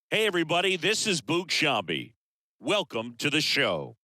Hey, everybody, this is Boog Shambi. Welcome to the show.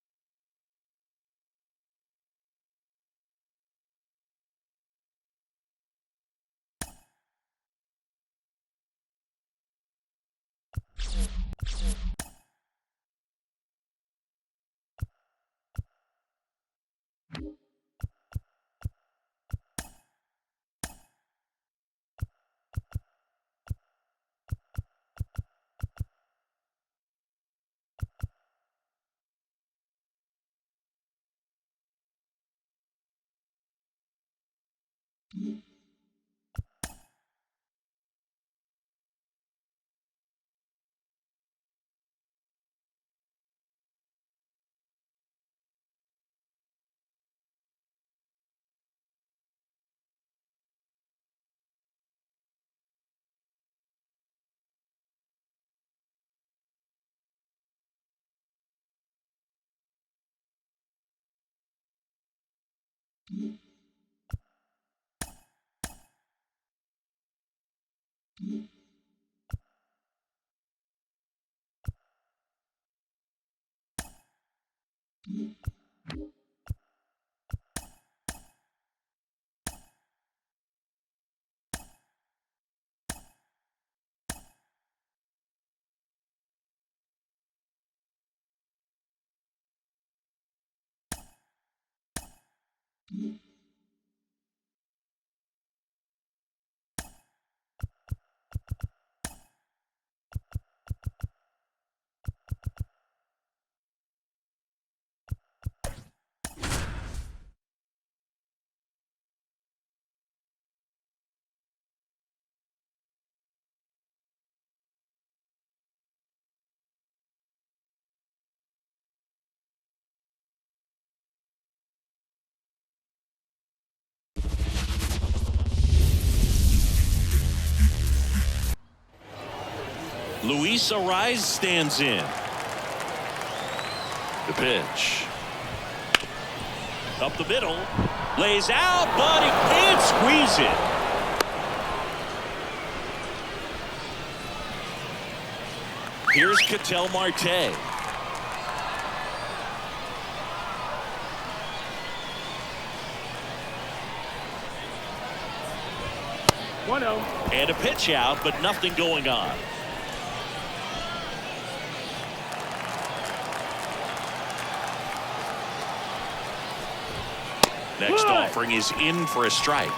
Luis Ariz stands in. The pitch. Up the middle. Lays out, but he can't squeeze it. Here's Ketel Marte. And a pitch out, but nothing going on. Next offering is in for a strike.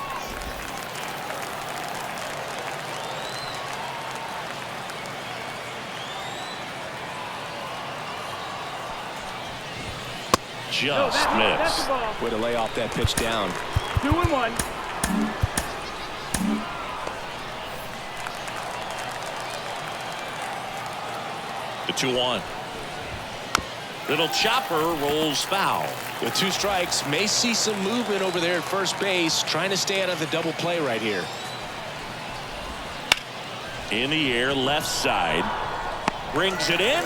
Just missed. Way to lay off that pitch down. 2-1. The 2-1. Little chopper rolls foul. With 2 strikes, may see some movement over there at first base, trying to stay out of the double play right here. In the air, left side. Brings it in.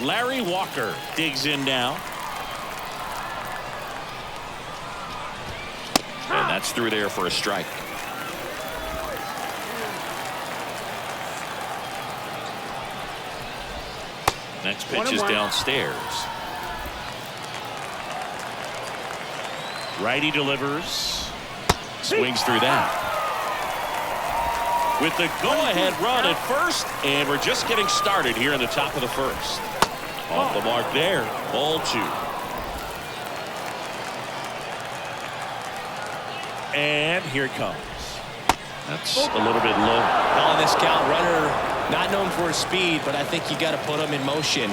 Larry Walker digs in now. And that's through there for a strike. Next pitch is downstairs. Righty delivers. Swings through that. With the go-ahead run at first, and we're just getting started here in the top of the first. Off the mark there. Ball 2. And here it comes. That's a little bit low. On this count, runner not known for his speed, but I think you got to put him in motion.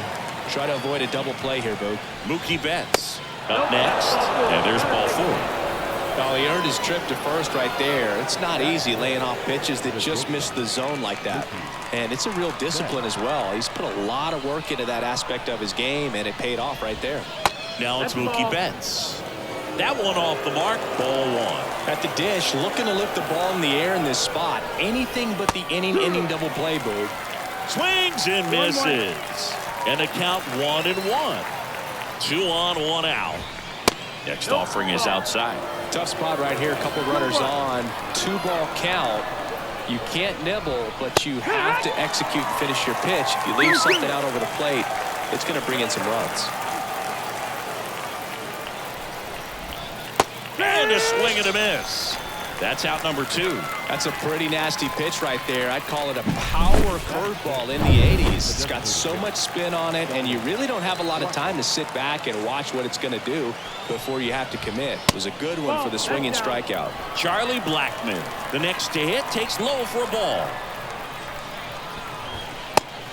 Try to avoid a double play here, Boog. Mookie Betts up next, and there's ball 4. Well, he earned his trip to first right there. It's not easy laying off pitches that just miss the zone like that. And it's a real discipline as well. He's put a lot of work into that aspect of his game, and it paid off right there. Now it's Mookie Betts. That one off the mark. Ball 1. At the dish, looking to lift the ball in the air in this spot. Anything but the inning double play, Boog. Swings and misses. And the count 1-1. 2 on, 1 out. Next offering is outside. Tough spot right here. A couple runners on. 2-ball count. You can't nibble, but you have to execute and finish your pitch. If you leave something out over the plate, it's going to bring in some runs. And a swing and a miss. That's out number 2. That's a pretty nasty pitch right there. I'd call it a power curveball in the 80s. It's got so much spin on it, and you really don't have a lot of time to sit back and watch what it's going to do before you have to commit. It was a good one for the swinging strikeout. Charlie Blackmon, the next to hit, takes low for a ball.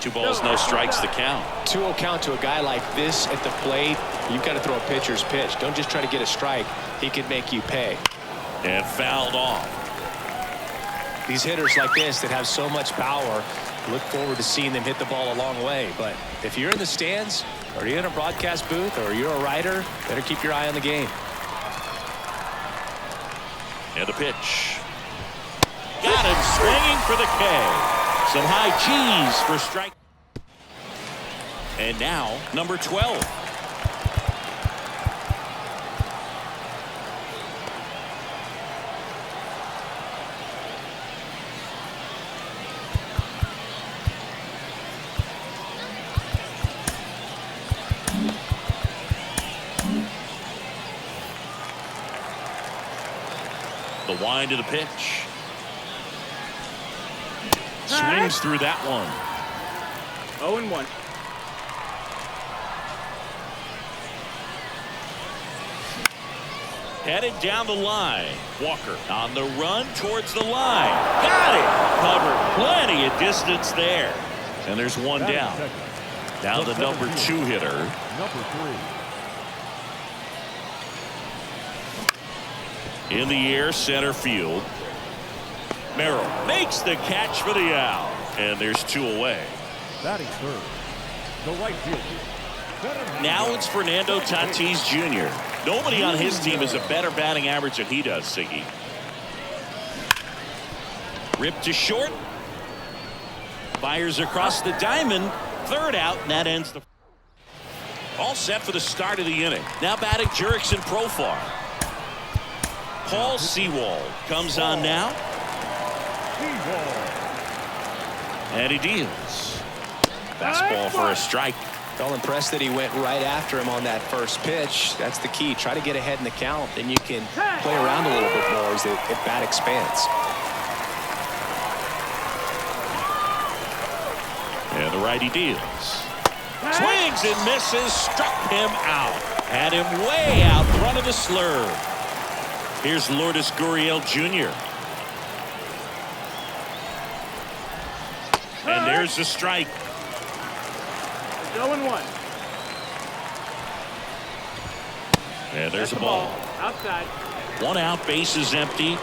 2 balls, no strikes, the count. 2-0 count to a guy like this at the plate. You've got to throw a pitcher's pitch. Don't just try to get a strike. He could make you pay. And fouled off. These hitters like this that have so much power, look forward to seeing them hit the ball a long way. But if you're in the stands, or you're in a broadcast booth, or you're a writer, better keep your eye on the game. And the pitch. Got him swinging for the K. Some high cheese for strike. And now number 12. The wind of the pitch. Swings through that one. 0-1. Headed down the line. Walker on the run towards the line. Got it. Covered plenty of distance there. And there's one down. Now the number 2 hitter. Number 3. In the air, center field. Merrill makes the catch for the out. And there's 2 away. Batting third, the right fielder. Now it's Fernando Tatis Jr. Nobody on his team has a better batting average than he does, Siggy. Ripped to short. Fires across the diamond. Third out, and that ends the. All set for the start of the inning. Now batting Jurickson Profar. Paul Sewald comes on now. And he deals. Fastball for a strike. Felt impressed that he went right after him on that first pitch. That's the key. Try to get ahead in the count. Then you can play around a little bit more as the at-bat expands. And the righty deals. Swings and misses. Struck him out. Had him way out front of the slurve. Here's Lourdes Gurriel Jr. And there's the strike. 0-1. And there's a ball. Outside. 1 out, base is empty.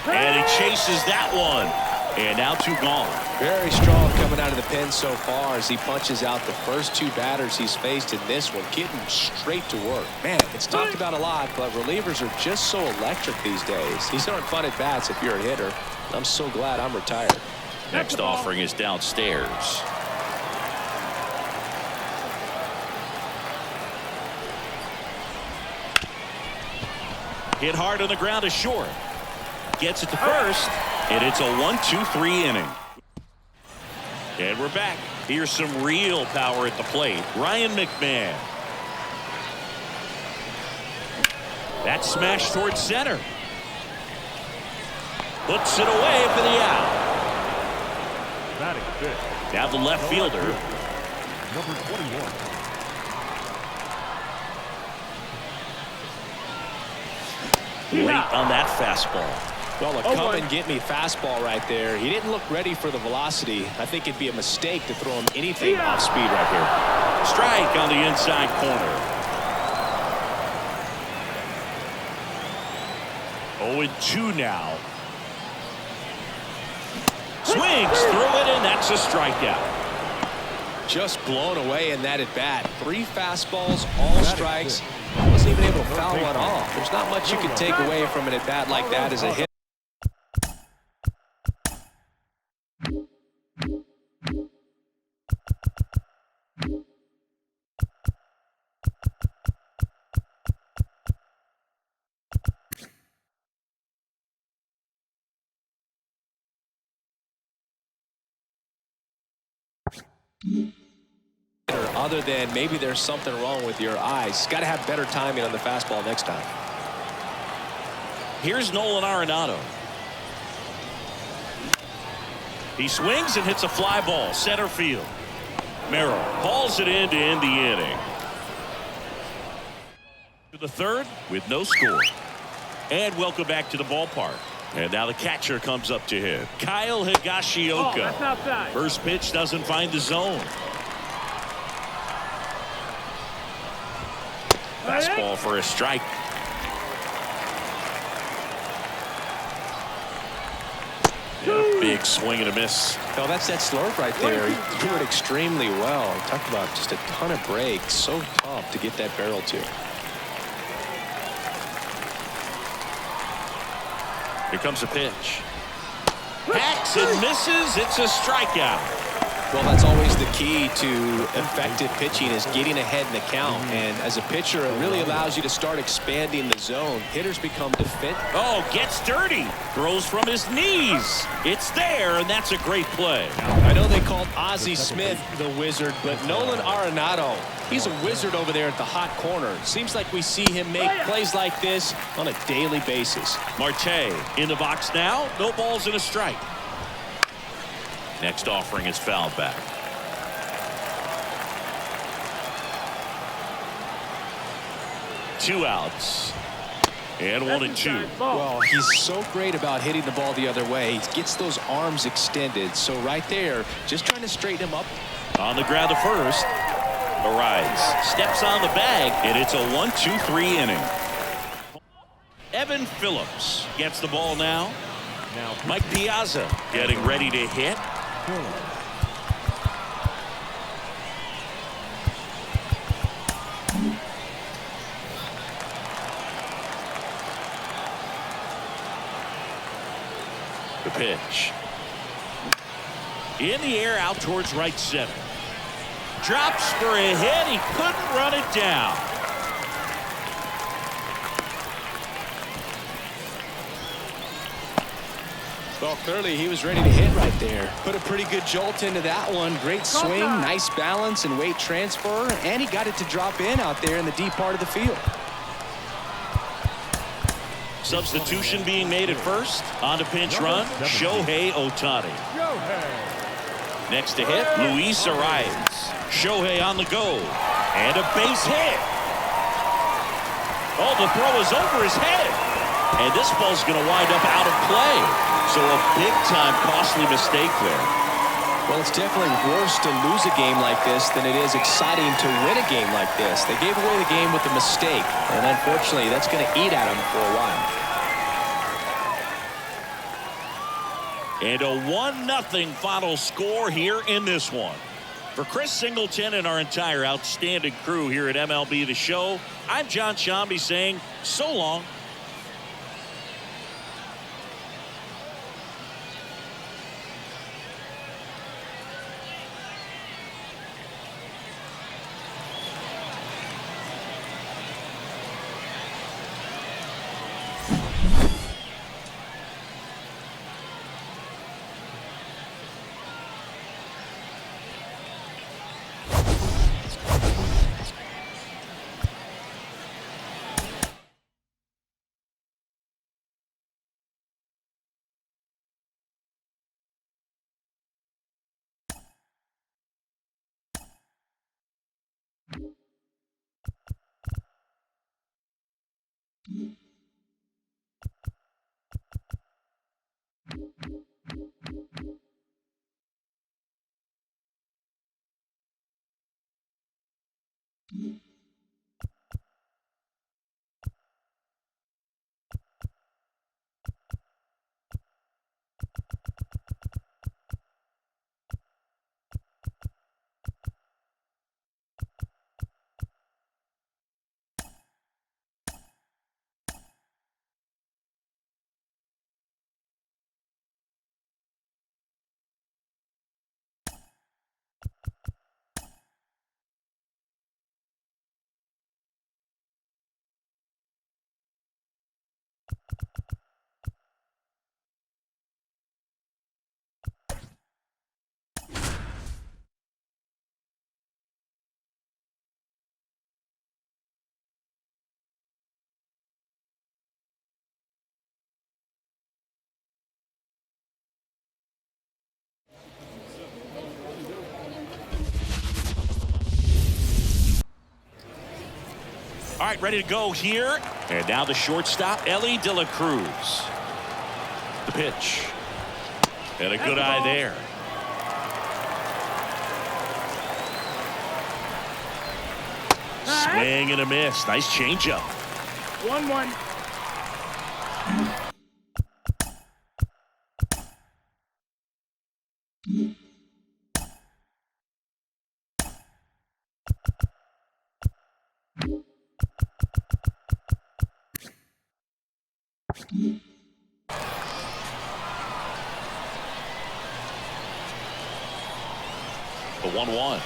And he chases that one. And now 2 gone. Very strong coming out of the pen so far as he punches out the first 2 batters he's faced in this one, getting straight to work. Man, it's talked about a lot, but relievers are just so electric these days. These aren't fun at bats if you're a hitter. I'm so glad I'm retired. Next offering is downstairs. Hit hard on the ground to short. Gets it to first, and it's a 1-2-3 inning. And we're back. Here's some real power at the plate. Ryan McMahon. That smash towards center. Puts it away for the out. Batting fifth, Now the left fielder. number 21. Late on that fastball. Well, a come and get me fastball right there. He didn't look ready for the velocity. I think it'd be a mistake to throw him anything off speed right here. Strike on the inside corner. 0-2 now. Swings through it, and that's a strikeout. Just blown away in that at bat. 3 fastballs, all strikes. Wasn't even able to foul one off. There's not much you can take away from an at bat like that as a hit. Other than maybe there's something wrong with your eyes. Got to have better timing on the fastball next time. Here's Nolan Arenado. He swings and hits a fly ball center field. Merrill hauls it in to end the inning. To the third with no score. And welcome back to the ballpark. And now the catcher comes up to hit. Kyle Higashioka. That's outside. First pitch doesn't find the zone. Fastball for a strike. Yeah, big swing and a miss. No, that's that slurve right there. He threw it extremely well. Talked about just a ton of breaks. So tough to get that barrel to. Here comes a pitch. Hacks and misses. It's a strikeout. Well, that's always the key to effective pitching, is getting ahead in the count. And as a pitcher, it really allows you to start expanding the zone. Hitters become defensive. Oh, gets dirty. Throws from his knees. It's there, and that's a great play. I know they called Ozzie Smith the wizard, but Nolan Arenado, he's a wizard over there at the hot corner. Seems like we see him make plays like this on a daily basis. Marte in the box now. No balls and a strike. Next offering is fouled back. Two outs. And 1-2. Well, he's so great about hitting the ball the other way. He gets those arms extended. So right there, just trying to straighten him up. On the ground to first. Arrives. Steps on the bag. And it's a 1-2-3 inning. Evan Phillips gets the ball now. Mike Piazza getting ready to hit. The pitch. In the air out towards right center. Drops for a hit. He couldn't run it down. Well, clearly he was ready to hit right there. Put a pretty good jolt into that one. Great swing, nice balance and weight transfer, and he got it to drop in out there in the deep part of the field. Substitution being made at first. On to pinch run, Shohei Ohtani. Next to hit, Luis Arias. Shohei on the go. And a base hit. Oh, the throw is over his head. And this ball's going to wind up out of play. So a big-time costly mistake there. Well, it's definitely worse to lose a game like this than it is exciting to win a game like this. They gave away the game with a mistake, and unfortunately, that's going to eat at them for a while. And a 1-0 final score here in this one. For Chris Singleton and our entire outstanding crew here at MLB The Show, I'm John Shambi saying so long. All right, ready to go here. And now the shortstop, Ellie De La Cruz. The pitch. And a good eye there. Swing and a miss. Nice changeup. 1-1. The 1-1.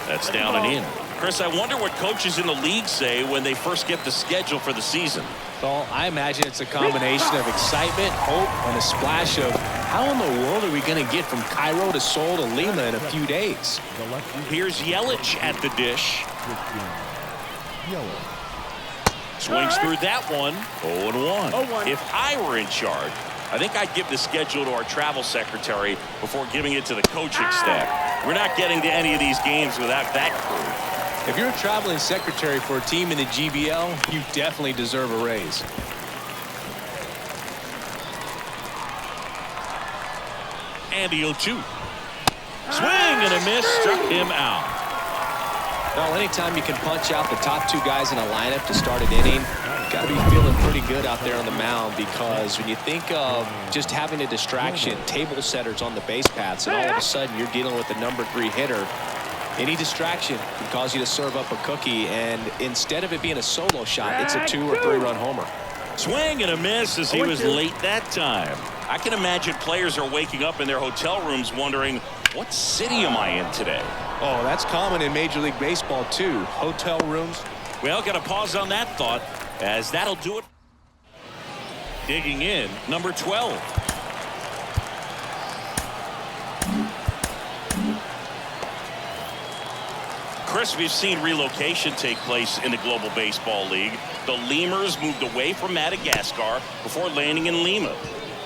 That's down and in. Chris, I wonder what coaches in the league say when they first get the schedule for the season. Well, I imagine it's a combination of excitement, hope, and a splash of how in the world are we going to get from Cairo to Seoul to Lima in a few days? Here's Yelich at the dish. Swings through that one. 0-1. If I were in charge, I think I'd give the schedule to our travel secretary before giving it to the coaching staff. We're not getting to any of these games without that crew. If you're a traveling secretary for a team in the GBL, you definitely deserve a raise. And the 0-2. Swing and a miss, struck him out. Well, anytime you can punch out the top two guys in a lineup to start an inning, you've got to be feeling pretty good out there on the mound, because when you think of just having a distraction, table setters on the base paths, and all of a sudden you're dealing with the number 3 hitter, any distraction can cause you to serve up a cookie, and instead of it being a solo shot, it's a 2- or 3-run homer. Swing and a miss as he was late that time. I can imagine players are waking up in their hotel rooms wondering, what city am I in today? Oh, that's common in Major League Baseball, too. Hotel rooms. Well, got to pause on that thought, as that'll do it. Digging in, number 12. Chris, we've seen relocation take place in the Global Baseball League. The Lemurs moved away from Madagascar before landing in Lima.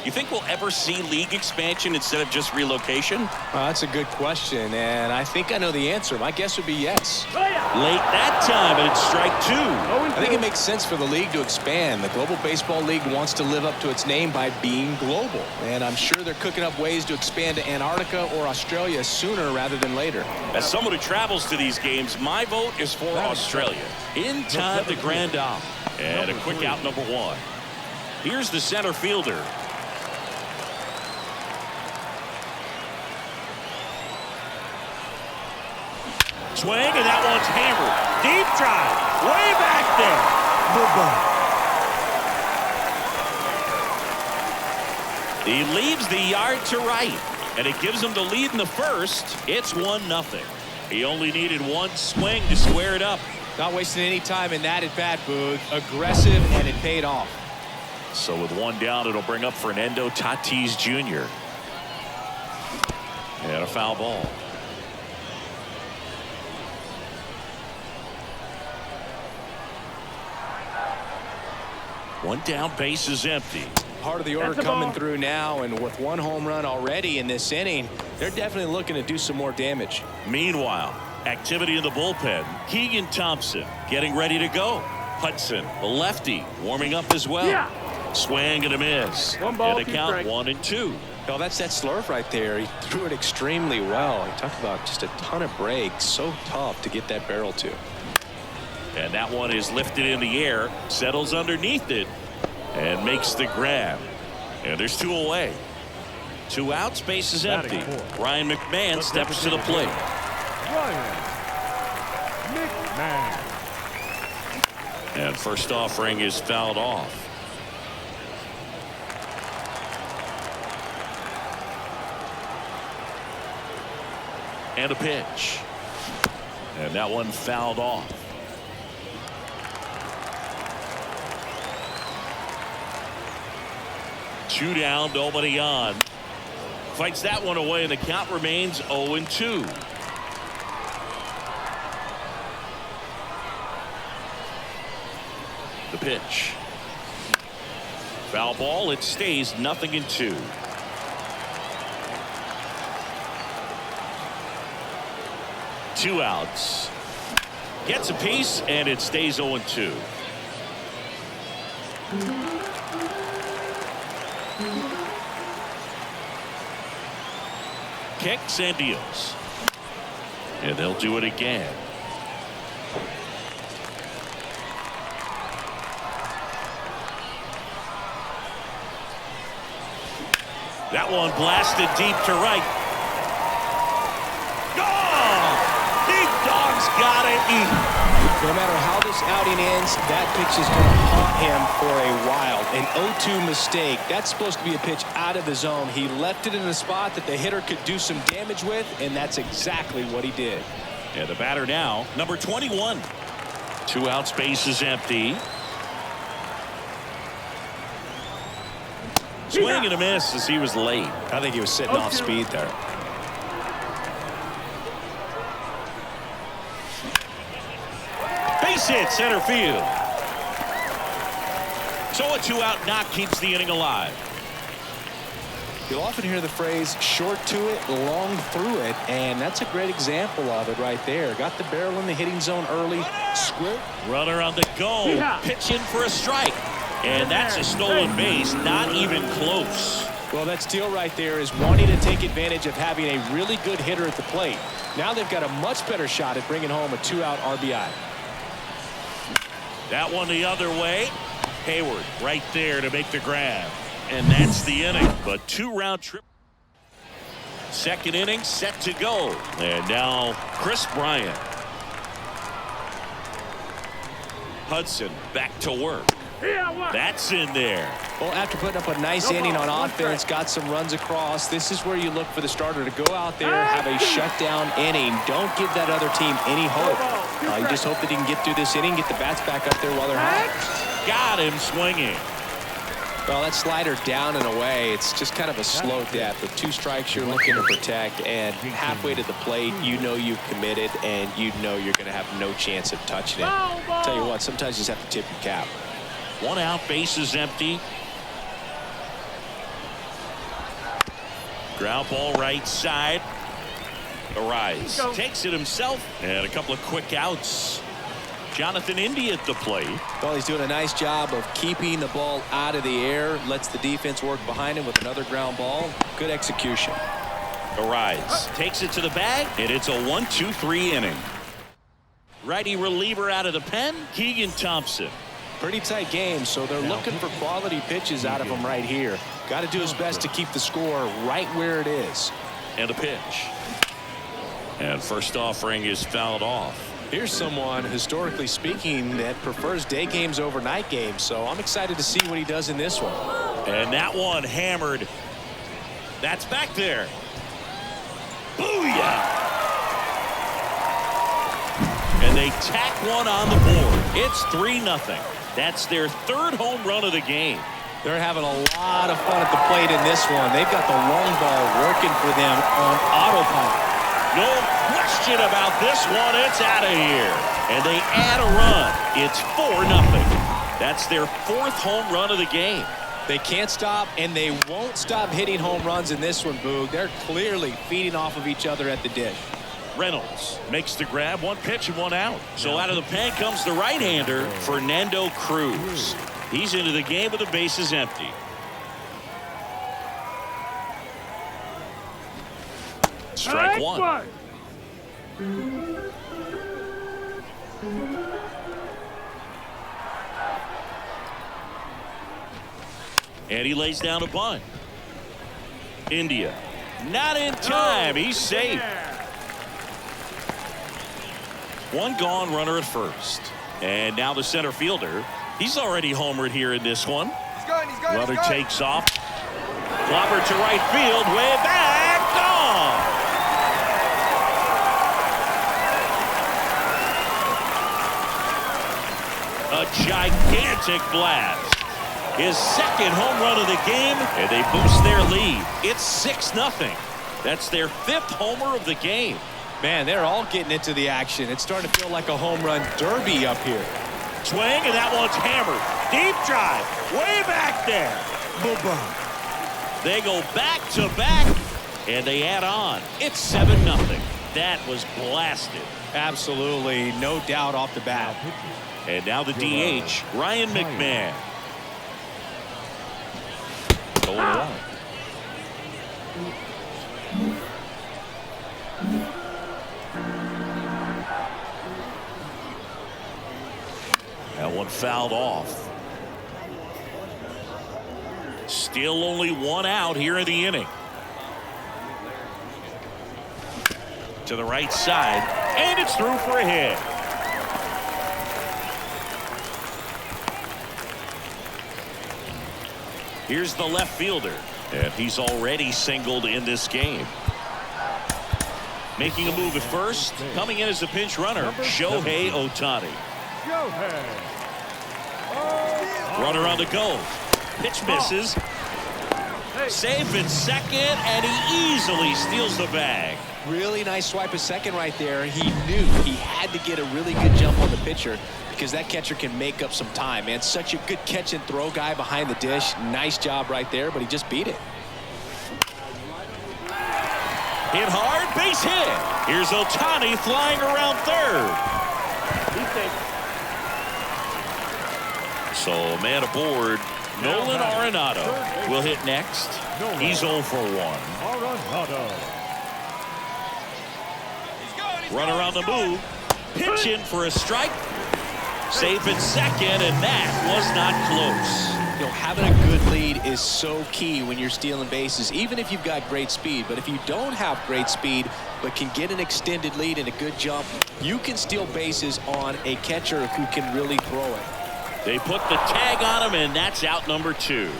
You think we'll ever see league expansion instead of just relocation? That's a good question, and I think I know the answer. My guess would be yes. Late that time, and it's strike 2. I think it makes sense for the league to expand. The Global Baseball League wants to live up to its name by being global, and I'm sure they're cooking up ways to expand to Antarctica or Australia sooner rather than later. As someone who travels to these games, my vote is for Australia. In time, the grand op. And a quick out, number 1. Here's the center fielder. Swing, and that one's hammered. Deep drive, way back there. He leaves the yard to right, and it gives him the lead in the first. It's 1-0. He only needed one swing to square it up. Not wasting any time in that at bat, Boog. Aggressive, and it paid off. So with one down, it'll bring up Fernando Tatis Jr. And a foul ball. One down, base is empty. Part of the order coming through now, and with one home run already in this inning, they're definitely looking to do some more damage. Meanwhile, activity in the bullpen. Keegan Thompson getting ready to go. Hudson, the lefty, warming up as well. Yeah. Swing and a miss. One ball, and a count, 1-2. Well, that's that slurve right there. He threw it extremely well. He talked about just a ton of breaks. So tough to get that barrel to. And that one is lifted in the air, settles underneath it, and makes the grab. And there's 2 away. 2 outs, base is empty. Ryan McMahon steps to the plate. Ryan McMahon. And first offering is fouled off. And a pitch. And that one fouled off. Two down, nobody on. Fights that one away, and the count remains 0-2. The pitch. Foul ball. It stays 0-2. 2 outs. Gets a piece, and it stays 0-2. Kicks and deals. And they'll do it again. That one blasted deep to right. Gone! Big Dog's got to eat. No matter how this outing ends, that pitch is going to haunt him for a while. An 0-2 mistake. That's supposed to be a pitch out of the zone. He left it in a spot that the hitter could do some damage with, and that's exactly what he did. And the batter now, number 21. 2 outs, base is empty. Swing and a miss as he was late. I think he was sitting off speed there. Base hit center field. So a 2-out knock keeps the inning alive. You'll often hear the phrase short to it, long through it, and that's a great example of it right there. Got the barrel in the hitting zone early. Square. Runner on the go. Pitch in for a strike. And that's a stolen base, not even close. Well, that steal right there is wanting to take advantage of having a really good hitter at the plate. Now they've got a much better shot at bringing home a 2-out RBI. That one the other way. Hayward right there to make the grab. And that's the inning. But 2-round trip. Second inning set to go. And now Chris Bryant. Hudson back to work. That's in there. Well, after putting up a nice inning on offense, got some runs across, this is where you look for the starter to go out there, have a shutdown inning. Don't give that other team any hope. You just hope that he can get through this inning, get the bats back up there while they're hot. Got him swinging. Well, that slider down and away, it's just kind of a slow death. With 2 strikes, you're looking to protect, and halfway to the plate, you know you've committed, and you know you're going to have no chance of touching it. Tell you what, sometimes you just have to tip your cap. 1 out, base is empty. Ground ball right side. Arise takes it himself, and a couple of quick outs. Jonathan India at the plate. Well, he's doing a nice job of keeping the ball out of the air. Lets the defense work behind him with another ground ball. Good execution. Arise takes it to the bag, and it's a 1-2-3 inning. Righty reliever out of the pen, Keegan Thompson. Pretty tight game, so they're looking for quality pitches out of him right here. Got to do his best to keep the score right where it is. And a pitch. And first offering is fouled off. Here's someone, historically speaking, that prefers day games over night games, so I'm excited to see what he does in this one. And that one hammered. That's back there. Booyah! And they tack one on the board. It's 3-0. That's their 3rd home run of the game. They're having a lot of fun at the plate in this one. They've got the long ball working for them on autopilot. No question about this one. It's out of here. And they add a run. It's 4-0. That's their 4th home run of the game. They can't stop, and they won't stop hitting home runs in this one, Boog. They're clearly feeding off of each other at the dish. Reynolds makes the grab, 1 pitch and 1 out. So out of the pen comes the right-hander, Fernando Cruz. He's into the game with the bases empty. Strike 1. And he lays down a bunt. India. Not in time. He's safe. 1 gone, runner at first. And now the center fielder. He's already homered here in this one. Runner takes off. Clobber to right field. Way back. Gone. A gigantic blast. His 2nd home run of the game, and they boost their lead. It's 6-0. That's their 5th homer of the game. Man, they're all getting into the action. It's starting to feel like a home run derby up here. Swing, and that one's hammered. Deep drive, way back there. Boom. They go back to back, and they add on. It's 7-0. that was blasted. Absolutely, no doubt off the bat. And now the DH, Ryan McMahon. 0-1. That one fouled off. Still only one out here in the inning. To the right side, and it's through for a hit. Here's the left fielder, and he's already singled in this game. Making a move at first, coming in as a pinch runner, Shohei Ohtani. Runner on the go. Pitch misses. Safe in second, and he easily steals the bag. Really nice swipe at second right there. He knew he had to get a really good jump on the pitcher because that catcher can make up some time, man. Such a good catch and throw guy behind the dish. Nice job right there, but he just beat it. Hit hard, base hit. Here's Ohtani flying around third. So man aboard, Nolan Arenado will hit next. He's 0 for 1. Runner on the move, pitching for a strike. Safe in second, and that was not close. You know, having a good lead is so key when you're stealing bases, even if you've got great speed. But if you don't have great speed but can get an extended lead and a good jump, you can steal bases on a catcher who can really throw it. They put the tag on him, and that's out number 2.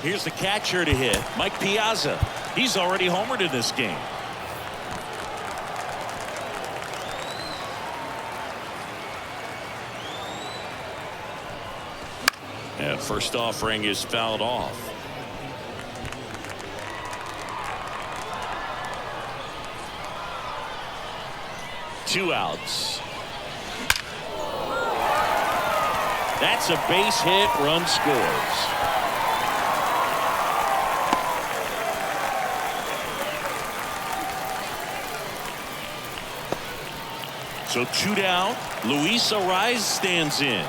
Here's the catcher to hit, Mike Piazza. He's already homered in this game. And first offering is fouled off. Two outs. That's a base hit, run scores. So 2 down. Luis Arraez stands in.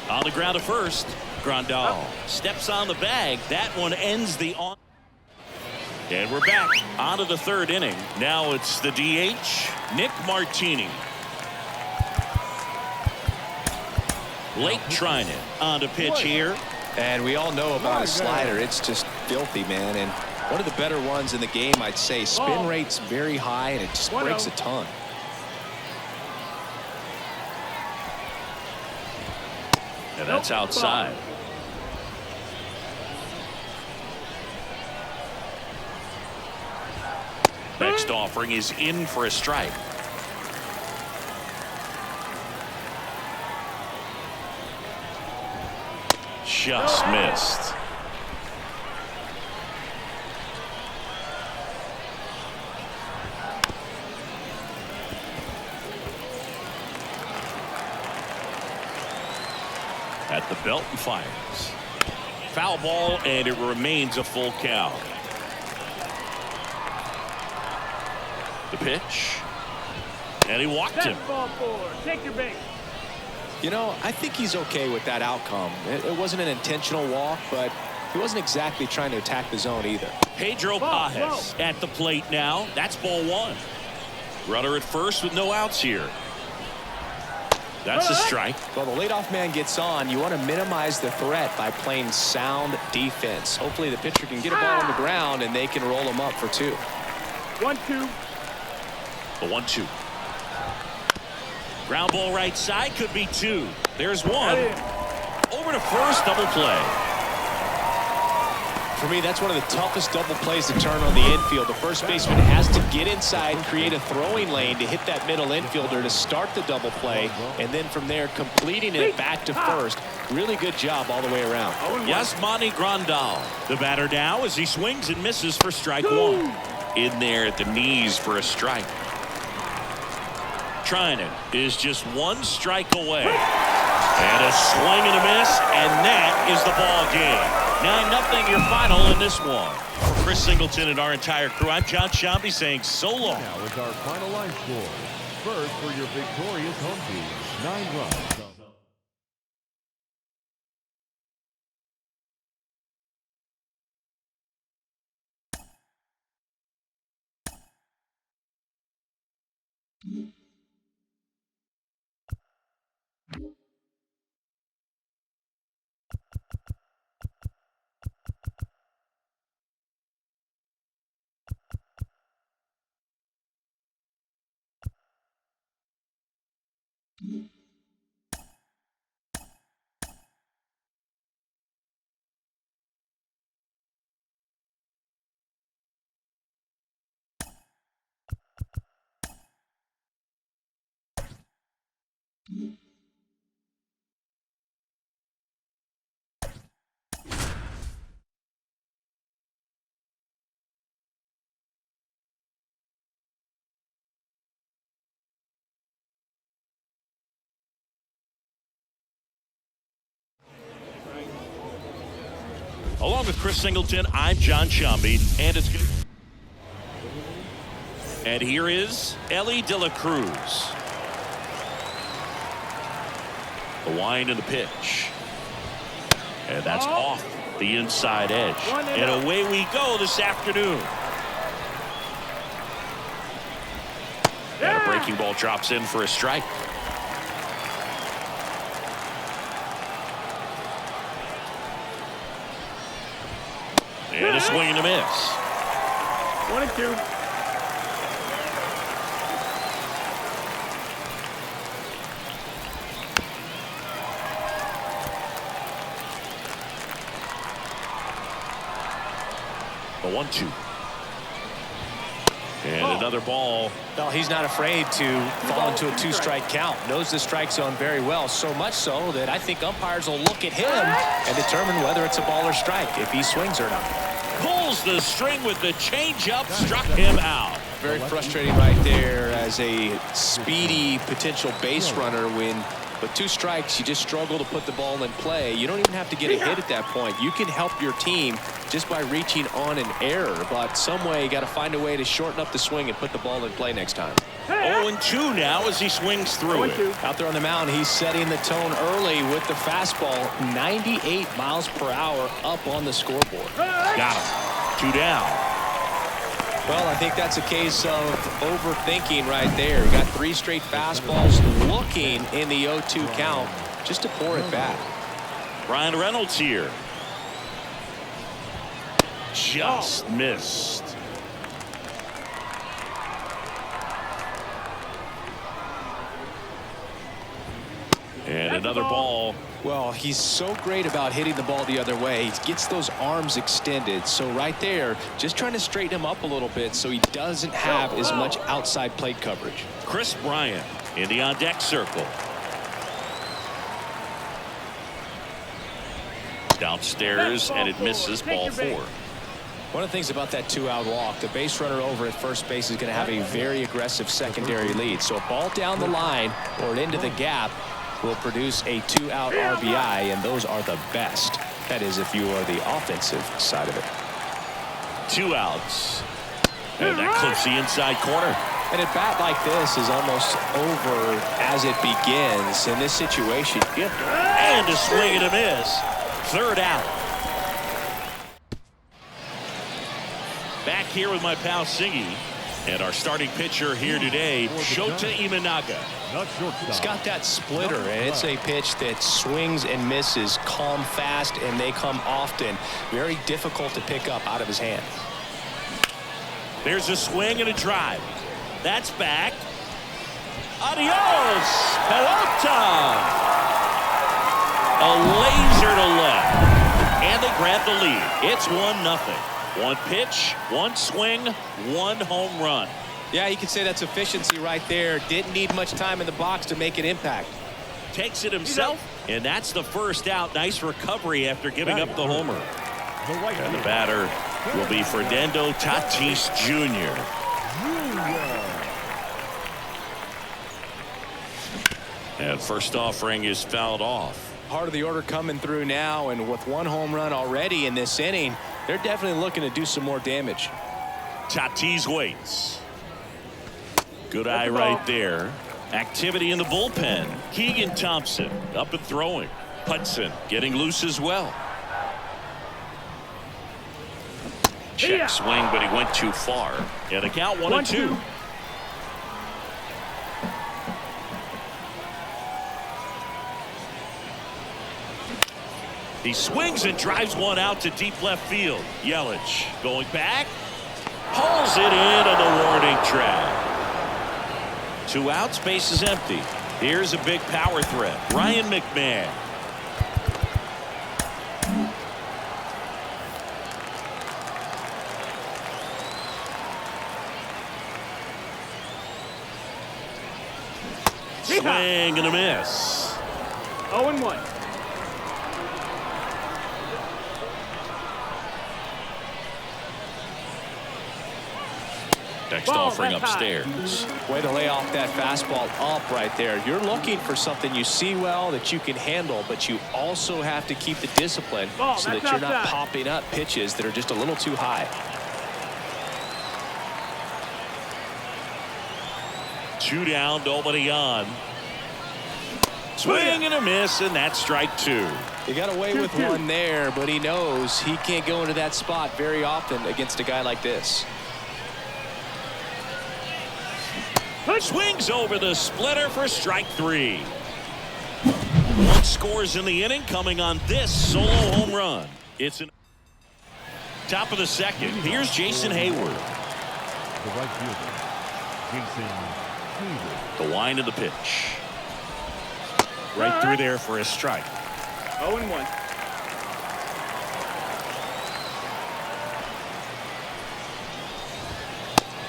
On the ground to first. Grandal steps on the bag. That one ends the on. And we're back onto the third inning. Now it's the DH, Nick Martini. Blake Trinan on to pitch here. And we all know about his slider. It's just filthy, man. And one of the better ones in the game, I'd say. Spin rate's very high, and it just breaks a ton. And that's outside. Next offering is in for a strike. Just missed. At the belt and fires. Foul ball, and it remains a full count. The pitch. And he walked him. Take your base. You know, I think he's okay with that outcome. It wasn't an intentional walk, but he wasn't exactly trying to attack the zone either. Pedro Pajes at the plate now. That's ball 1. Runner at first with no outs here. That's a strike. Well, the leadoff man gets on. You want to minimize the threat by playing sound defense. Hopefully the pitcher can get a ball on the ground and they can roll him up for 2. 1-2. The 1-2. Ground ball right side, could be 2. There's 1. Over to first, double play. For me, that's one of the toughest double plays to turn on the infield. The first baseman has to get inside, create a throwing lane to hit that middle infielder to start the double play, and then from there completing it back to first. Really good job all the way around. Yasmani Grandal, the batter now as he swings and misses for strike 1. In there at the knees for a strike. Trinan is just 1 strike away. And a swing and a miss, and that is the ball game. 9-0 your final in this one. For Chris Singleton and our entire crew, I'm John Shambi saying so long. Now is our final line score. First for your victorious home team, 9 runs. Along with Chris Singleton, I'm John Shambi, and it's good. And here is Ellie De La Cruz. The wind and the pitch. And that's off the inside edge. And away we go this afternoon. And a breaking ball drops in for a strike. And a swing and a miss. 1-2. The 1-2. And another ball. No, he's not afraid to fall into a 2-strike count. Knows the strike zone very well, so much so that I think umpires will look at him and determine whether it's a ball or strike, if he swings or not. Pulls the string with the changeup, struck him out. Very frustrating right there as a speedy potential base runner when with 2 strikes you just struggle to put the ball in play. You don't even have to get a hit at that point. You can help your team just by reaching on an error, but some way you got to find a way to shorten up the swing and put the ball in play next time. 0-2 now as he swings through it. Out there on the mound, he's setting the tone early with the fastball. 98 miles per hour up on the scoreboard. Got him. 2 down. Well, I think that's a case of overthinking right there. Got 3 straight fastballs looking in the 0-2 count just to pour it back. Ryan Reynolds here. Just missed. And another ball. Well, he's so great about hitting the ball the other way. He gets those arms extended. So right there, just trying to straighten him up a little bit so he doesn't have as much outside plate coverage. Chris Bryant in the on-deck circle. Downstairs, and it misses, ball 4. One of the things about that 2-out walk, the base runner over at first base is going to have a very aggressive secondary lead. So a ball down the line or into the gap will produce a 2-out RBI, and those are the best. That is if you are the offensive side of it. 2 outs. And that clips the inside corner. And a bat like this is almost over as it begins in this situation. And a swing and a miss. 3rd out. Back here with my pal Singy. And our starting pitcher here today, Shota Imanaga. He's got that splitter, and it's a pitch that swings and misses, come fast, and they come often. Very difficult to pick up out of his hand. There's a swing and a drive. That's back. Adios, pelota. A laser to left. And they grab the lead. It's 1-0. 1 pitch, 1 swing, 1 home run. Yeah, you could say that's efficiency right there. Didn't need much time in the box to make an impact. Takes it himself, and that's the 1st out. Nice recovery after giving up the homer. And the batter will be Fernando Tatis Jr. And first offering is fouled off. Part of the order coming through now, and with 1 home run already in this inning, they're definitely looking to do some more damage. Tatis waits. Good eye right there. Activity in the bullpen. Keegan Thompson up and throwing. Hudson getting loose as well. Check swing, but he went too far. And the count 1-2. He swings and drives one out to deep left field. Yelich going back. Hauls it in on the warning track. 2 outs, base is empty. Here's a big power threat. Ryan McMahon. Swing and a miss. 0-1. Next offering upstairs. Way to lay off that fastball up right there. You're looking for something you see well that you can handle, but you also have to keep the discipline so that you're not popping up pitches that are just a little too high. 2 down, nobody on. Swing and a miss, and that's strike 2. He got away with one there, but he knows he can't go into that spot very often against a guy like this. Swings over the splitter for strike 3. 1 scores in the inning, coming on this solo home run. It's an top of the second. Here's Jason Hayward. The right fielder, Jason Hayward. The wind of the pitch. Right through there for a strike. 0-1.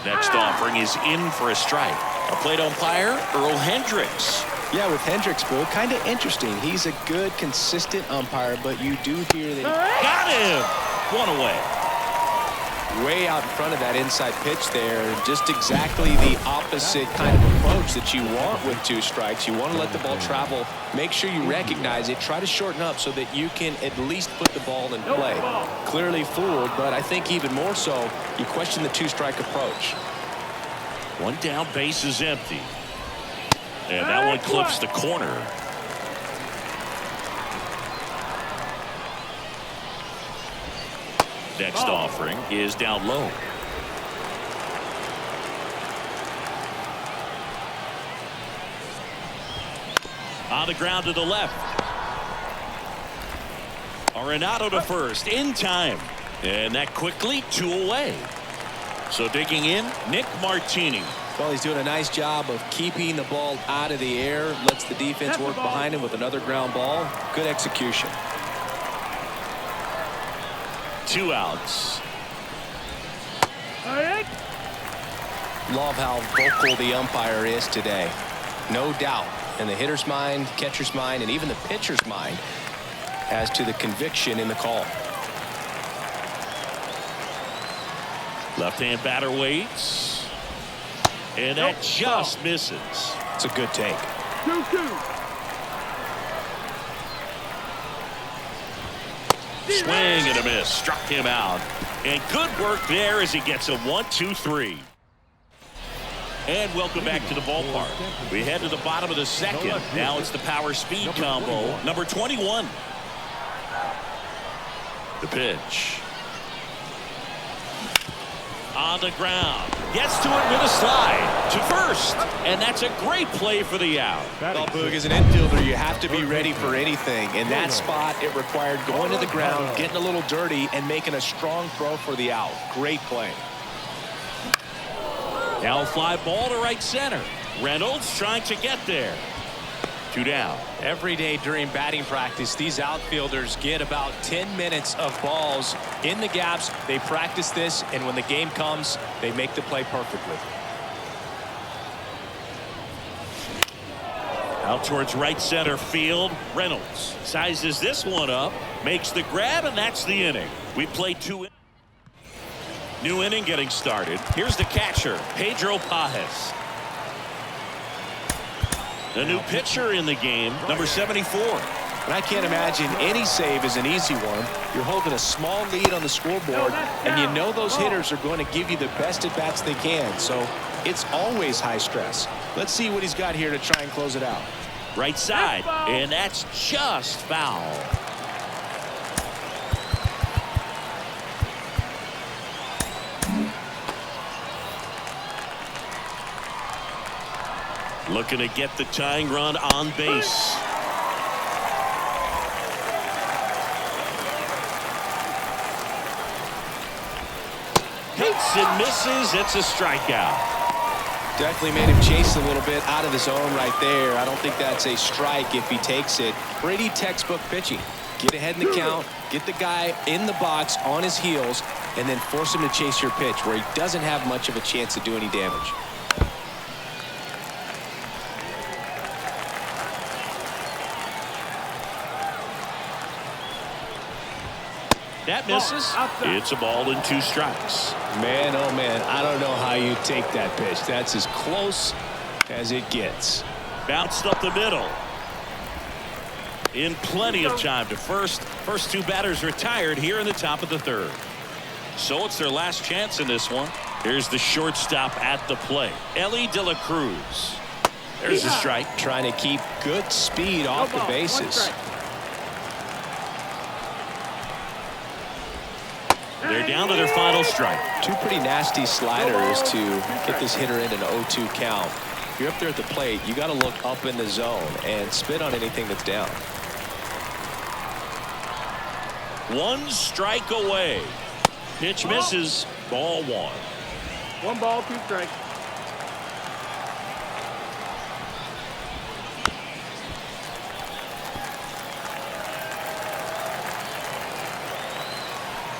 Next offering is in for a strike. A plate umpire, Earl Hendricks. Yeah, with Hendricks, Boo, kind of interesting. He's a good, consistent umpire, but you do hear that. Got him. 1 away. Way out in front of that inside pitch there. Just exactly the opposite kind of approach that you want with 2 strikes. You want to let the ball travel. Make sure you recognize it. Try to shorten up so that you can at least put the ball in play. Clearly fooled, but I think even more so, you question the 2-strike approach. 1 down, base is empty. And that one clips the corner. Next offering is down low. On the ground to the left. Arenado to first in time. And that quickly 2 away. So digging in, Nick Martini. Well, he's doing a nice job of keeping the ball out of the air. Lets the defense work behind him with another ground ball. Good execution. 2 outs. Love how vocal the umpire is today. No doubt in the hitter's mind, catcher's mind, and even the pitcher's mind as to the conviction in the call. Left-hand batter waits. And that just misses. It's a good take. 2-2. Swing and a miss. Struck him out. And good work there as he gets a 1-2-3. And welcome back to the ballpark. We head to the bottom of the second. Now it's the power speed combo. Number 21. The pitch. On the ground. Gets to it with a slide. To first. And that's a great play for the out. Well, Boog, as an infielder, you have to be ready for anything. In that spot, it required going to the ground, getting a little dirty, and making a strong throw for the out. Great play. Now fly ball to right center. Reynolds trying to get there. 2 down. Every day during batting practice, these outfielders get about 10 minutes of balls in the gaps. They practice this, and when the game comes, they make the play perfectly. Out towards right center field. Reynolds sizes this one up, makes the grab, and that's the inning. We played 2. New inning getting started. Here's the catcher, Pedro Pajes. A new pitcher in the game, number 74. And I can't imagine any save is an easy one. You're holding a small lead on the scoreboard, and you know those hitters are going to give you the best at-bats they can. So it's always high stress. Let's see what he's got here to try and close it out. Right side, and that's just foul. Looking to get the tying run on base. Hits and misses. It's a strikeout. Definitely made him chase a little bit out of the zone right there. I don't think that's a strike if he takes it. Pretty textbook pitching. Get ahead in the count, get the guy in the box on his heels, and then force him to chase your pitch where he doesn't have much of a chance to do any damage. That misses. It's a ball and 2 strikes. Man, oh man, I don't know how you take that pitch. That's as close as it gets. Bounced up the middle. In plenty of time to first. First 2 batters retired here in the top of the 3rd. So it's their last chance in this one. Here's the shortstop at the plate, Ellie De La Cruz. There's a strike. Trying to keep good speed off the bases. They're down to their final strike. 2 pretty nasty sliders to get this hitter in an 0-2 count. If you're up there at the plate, you got to look up in the zone and spit on anything that's down. 1 strike away. Pitch misses. Ball 1. 1 ball, 2 strikes.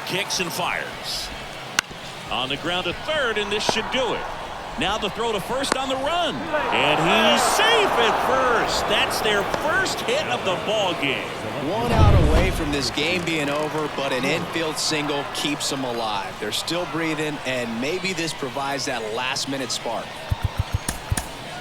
Kicks and fires. On the ground to 3rd, and this should do it. Now the throw to 1st on the run. And he's safe at 1st. That's their first hit of the ball game. 1 out away from this game being over, but an infield single keeps them alive. They're still breathing, and maybe this provides that last-minute spark.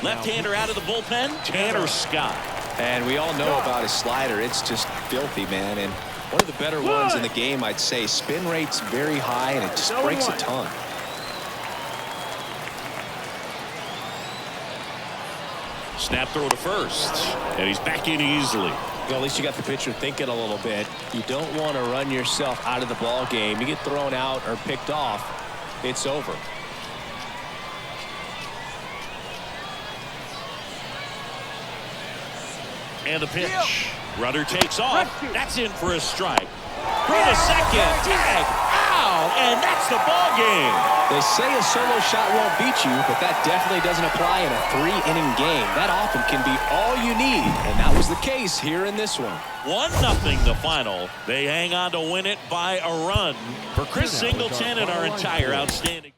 Left-hander out of the bullpen, Tanner Scott. And we all know about his slider. It's just filthy, man. And one of the better ones in the game, I'd say. Spin rate's very high, and it just breaks a ton. Snap throw to 1st, and he's back in easily. Well, at least you got the pitcher thinking a little bit. You don't want to run yourself out of the ball game. You get thrown out or picked off, it's over. And the pitch. Runner takes off. That's in for a strike. Throw to 2nd. Tag. Out. And that's the ball game. They say a solo shot won't beat you, but that definitely doesn't apply in a 3-inning game. That often can be all you need, and that was the case here in this one. 1-0 the final. They hang on to win it by a run. For Chris Singleton and our entire outstanding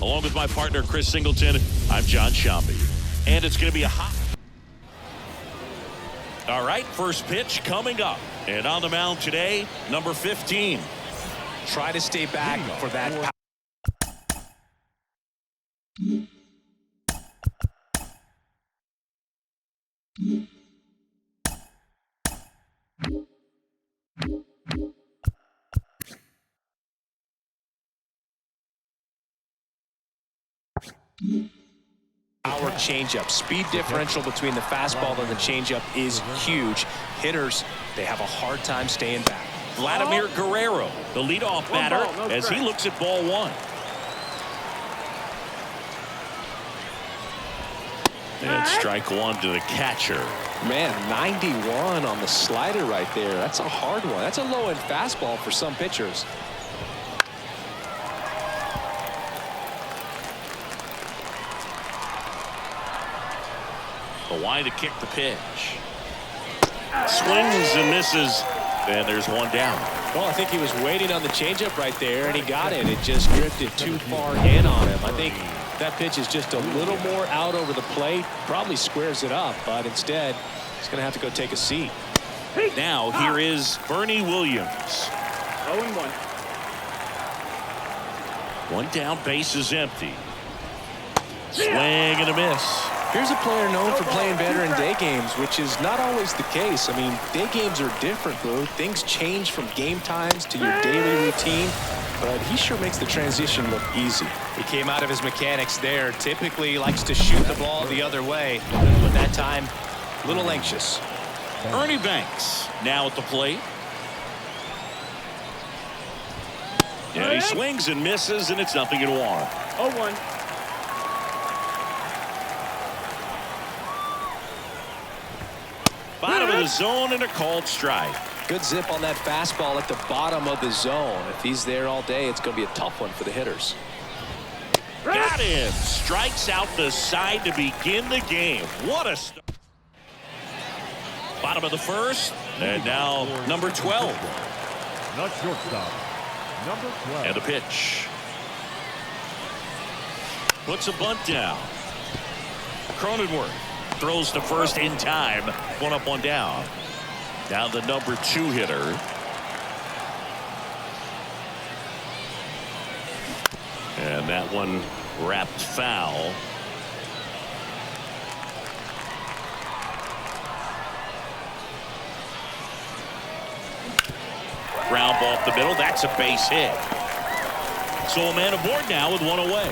Along with my partner, Chris Singleton, I'm John Shambi. And it's going to be a hot. All right, first pitch coming up. And on the mound today, number 15. Try to stay back for that. Our changeup. Speed differential between the fastball and the changeup is huge. Hitters, they have a hard time staying back. Vladimir Guerrero, the leadoff batter, as he looks at ball one. And strike one to the catcher. Man, 91 on the slider right there. That's a hard one. That's a low-end fastball for some pitchers. The wide to kick the pitch. Swings and misses. And there's one down. Well, I think he was waiting on the changeup right there, and he got it. It just drifted too far in on him. I think that pitch is just a little more out over the plate. Probably squares it up, but instead, he's going to have to go take a seat. Now, here is Bernie Williams. 0-1. One down, base is empty. Swing and a miss. Here's a player known for playing better in day games, which is not always the case. I mean, day games are different, Boo. Things change from game times to your daily routine, but he sure makes the transition look easy. He came out of his mechanics there. Typically likes to shoot the ball the other way, but that time, a little anxious. Ernie Banks now at the plate. And he swings and misses, and it's 0-1. 0-1. Bottom of the zone and a called strike. Good zip on that fastball at the bottom of the zone. If he's there all day, it's going to be a tough one for the hitters. Got him. Strikes out the side to begin the game. What a start. Bottom of the first. And now number 12. Not shortstop. Number 12. And a pitch. Puts a bunt down. Cronenworth throws to first in time. One up, one down. Now the number 2 hitter. And that one wrapped foul. Ground ball up the middle. That's a base hit. So a man aboard now with one away.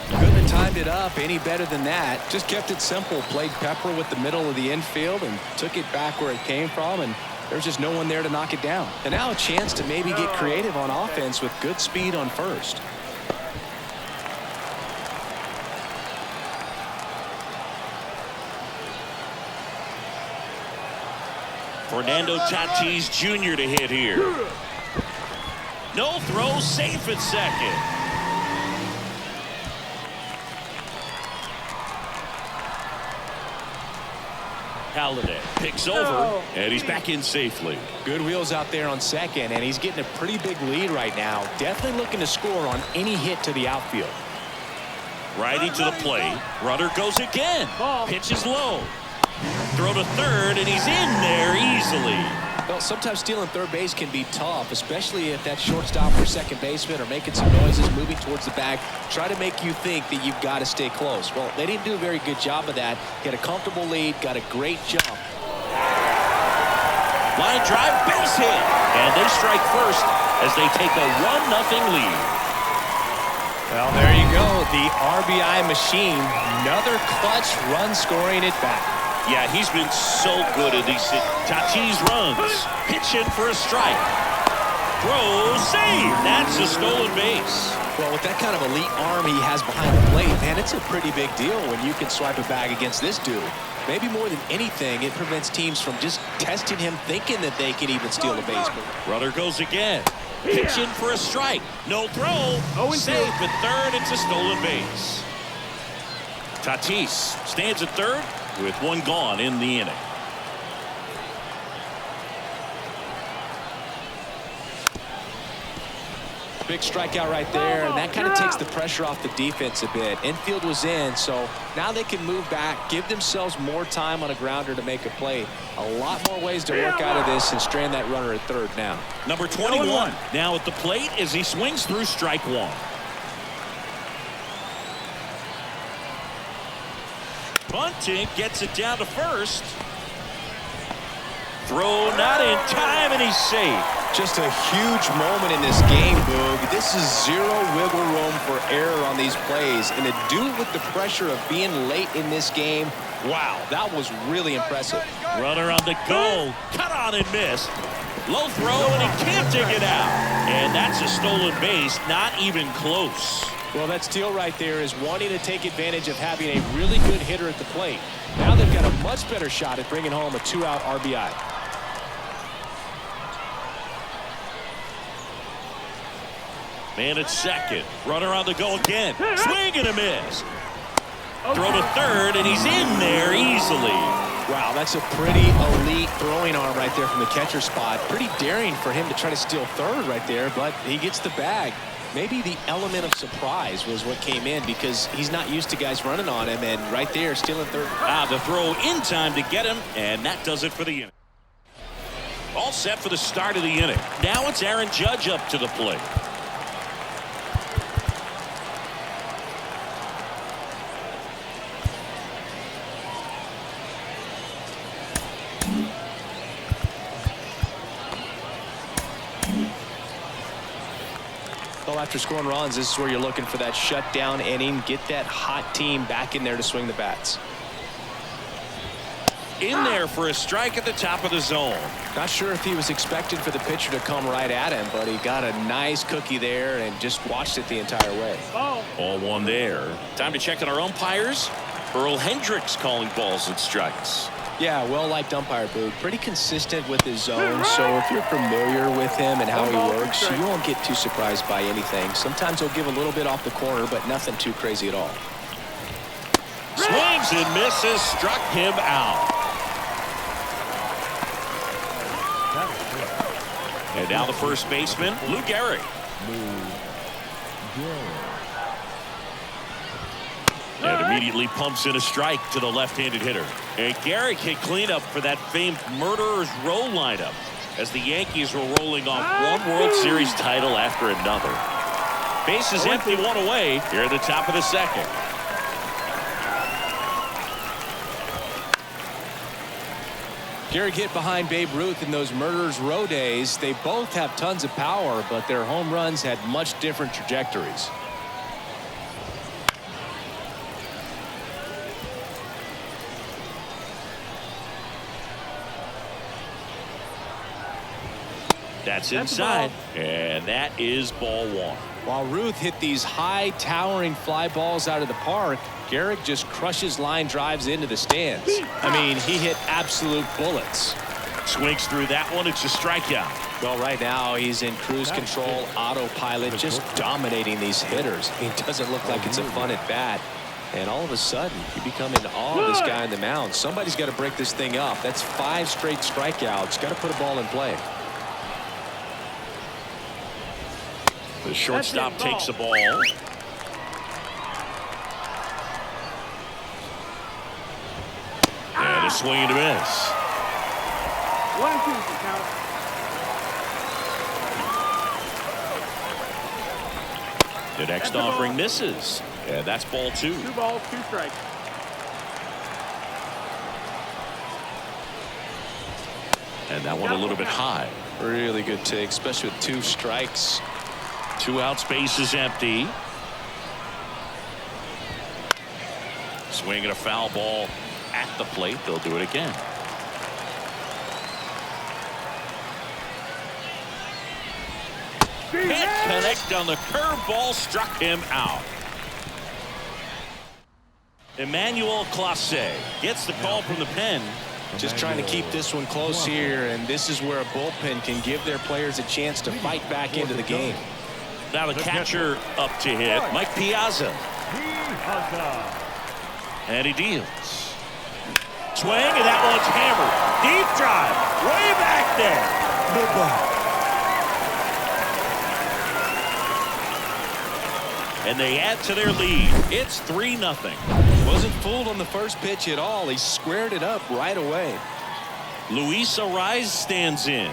Couldn't have timed it up any better than that. Just kept it simple. Played pepper with the middle of the infield and took it back where it came from, and there's just no one there to knock it down. And now a chance to maybe get creative on offense with good speed on first. Fernando Tatis Jr. to hit here. No throw, safe at second. Halladay picks over, and he's back in safely. Good wheels out there on second, and he's getting a pretty big lead right now. Definitely looking to score on any hit to the outfield. Righty to the plate. Runner goes again. Pitch is low. Throw to third, and he's in there easily. Well, sometimes stealing third base can be tough, especially if that shortstop or second baseman are making some noises, moving towards the bag, try to make you think that you've got to stay close. Well, they didn't do a very good job of that. Get a comfortable lead, got a great jump. Line drive, base hit, and they strike first as they take a 1-0 lead. Well, there you go, the RBI machine. Another clutch run scoring at bat. Yeah, he's been so good at these. Tatis runs. Pitch in for a strike. Throw, save. That's a stolen base. Well, with that kind of elite arm he has behind the plate, man, it's a pretty big deal when you can swipe a bag against this dude. Maybe more than anything, it prevents teams from just testing him, thinking that they can even steal a base. Runner goes again. Pitch in for a strike. No throw. Safe at third. It's a stolen base. Tatis stands at third with one gone in the inning. big strikeout right there, and that kind of takes the pressure off the defense a bit. Infield was in, so now they can move back, give themselves more time on a grounder to make a play. A lot more ways to work out of this and strand that runner at third now. Number 21 now at the plate as he swings through strike one. Bunting gets it down to first. Throw not in time, and he's safe. Just a huge moment in this game, Boog. This is zero wiggle room for error on these plays. And to do it with the pressure of being late in this game, wow, that was really impressive. Runner on the go. Cut on and miss. Low throw, and he can't dig it out. And that's a stolen base, not even close. Well, that steal right there is wanting to take advantage of having a really good hitter at the plate. Now they've got a much better shot at bringing home a 2-out RBI. Man at second. Runner on the go again. Swing and a miss. Throw to third, and he's in there easily. Wow, that's a pretty elite throwing arm right there from the catcher spot. Pretty daring for him to try to steal third right there, but he gets the bag. Maybe the element of surprise was what came in because he's not used to guys running on him, and right there stealing third. The throw in time to get him, and that does it for the inning. All set for the start of the inning. Now it's Aaron Judge up to the plate. Well, after scoring runs, this is where you're looking for that shutdown inning. Get that hot team back in there to swing the bats. In there for a strike at the top of the zone. Not sure if he was expecting for the pitcher to come right at him, but he got a nice cookie there and just watched it the entire way. Oh. All one there. Time to check on our umpires. Earl Hendricks calling balls and strikes. Yeah, well-liked umpire, Boog. Pretty consistent with his zone, so if you're familiar with him and how he works, you won't get too surprised by anything. Sometimes he'll give a little bit off the corner, but nothing too crazy at all. Swings and misses, struck him out. And now the first baseman, Lou Gehrig. And immediately pumps in a strike to the left-handed hitter. And Gehrig hit cleanup for that famed Murderer's Row lineup as the Yankees were rolling off one World Series title after another. Bases empty, one away here at the top of the second. Gehrig hit behind Babe Ruth in those Murderer's Row days. They both have tons of power, but their home runs had much different trajectories. That's inside, and that is ball one. While Ruth hit these high towering fly balls out of the park, Gehrig just crushes line drives into the stands. I mean, he hit absolute bullets. Swings through that one. It's a strikeout. Well, right now he's in cruise control, autopilot, just dominating these hitters. It doesn't look like it's a fun at bat. And all of a sudden, you become in awe of this guy on the mound. Somebody's got to break this thing up. That's 5 straight strikeouts. Got to put a ball in play. The shortstop takes the ball. And a swing and a miss. 1-2 for count. The next offering misses. And that's ball 2. 2 balls, 2 strikes. And that one a little bit high. Really good take, especially with 2 strikes. 2 out, space is empty. Swinging a foul ball at the plate. They'll do it again. Can't connect on the curveball, struck him out. Emmanuel Clase gets the call from the pen. Just trying to keep this one close here, and this is where a bullpen can give their players a chance to fight back into the game. Now the catcher up to hit, Mike Piazza. And he deals. Swing, and that one's hammered. Deep drive, way back there. and they add to their lead. It's 3-0. Wasn't fooled on the first pitch at all. He squared it up right away. Luis Arraez stands in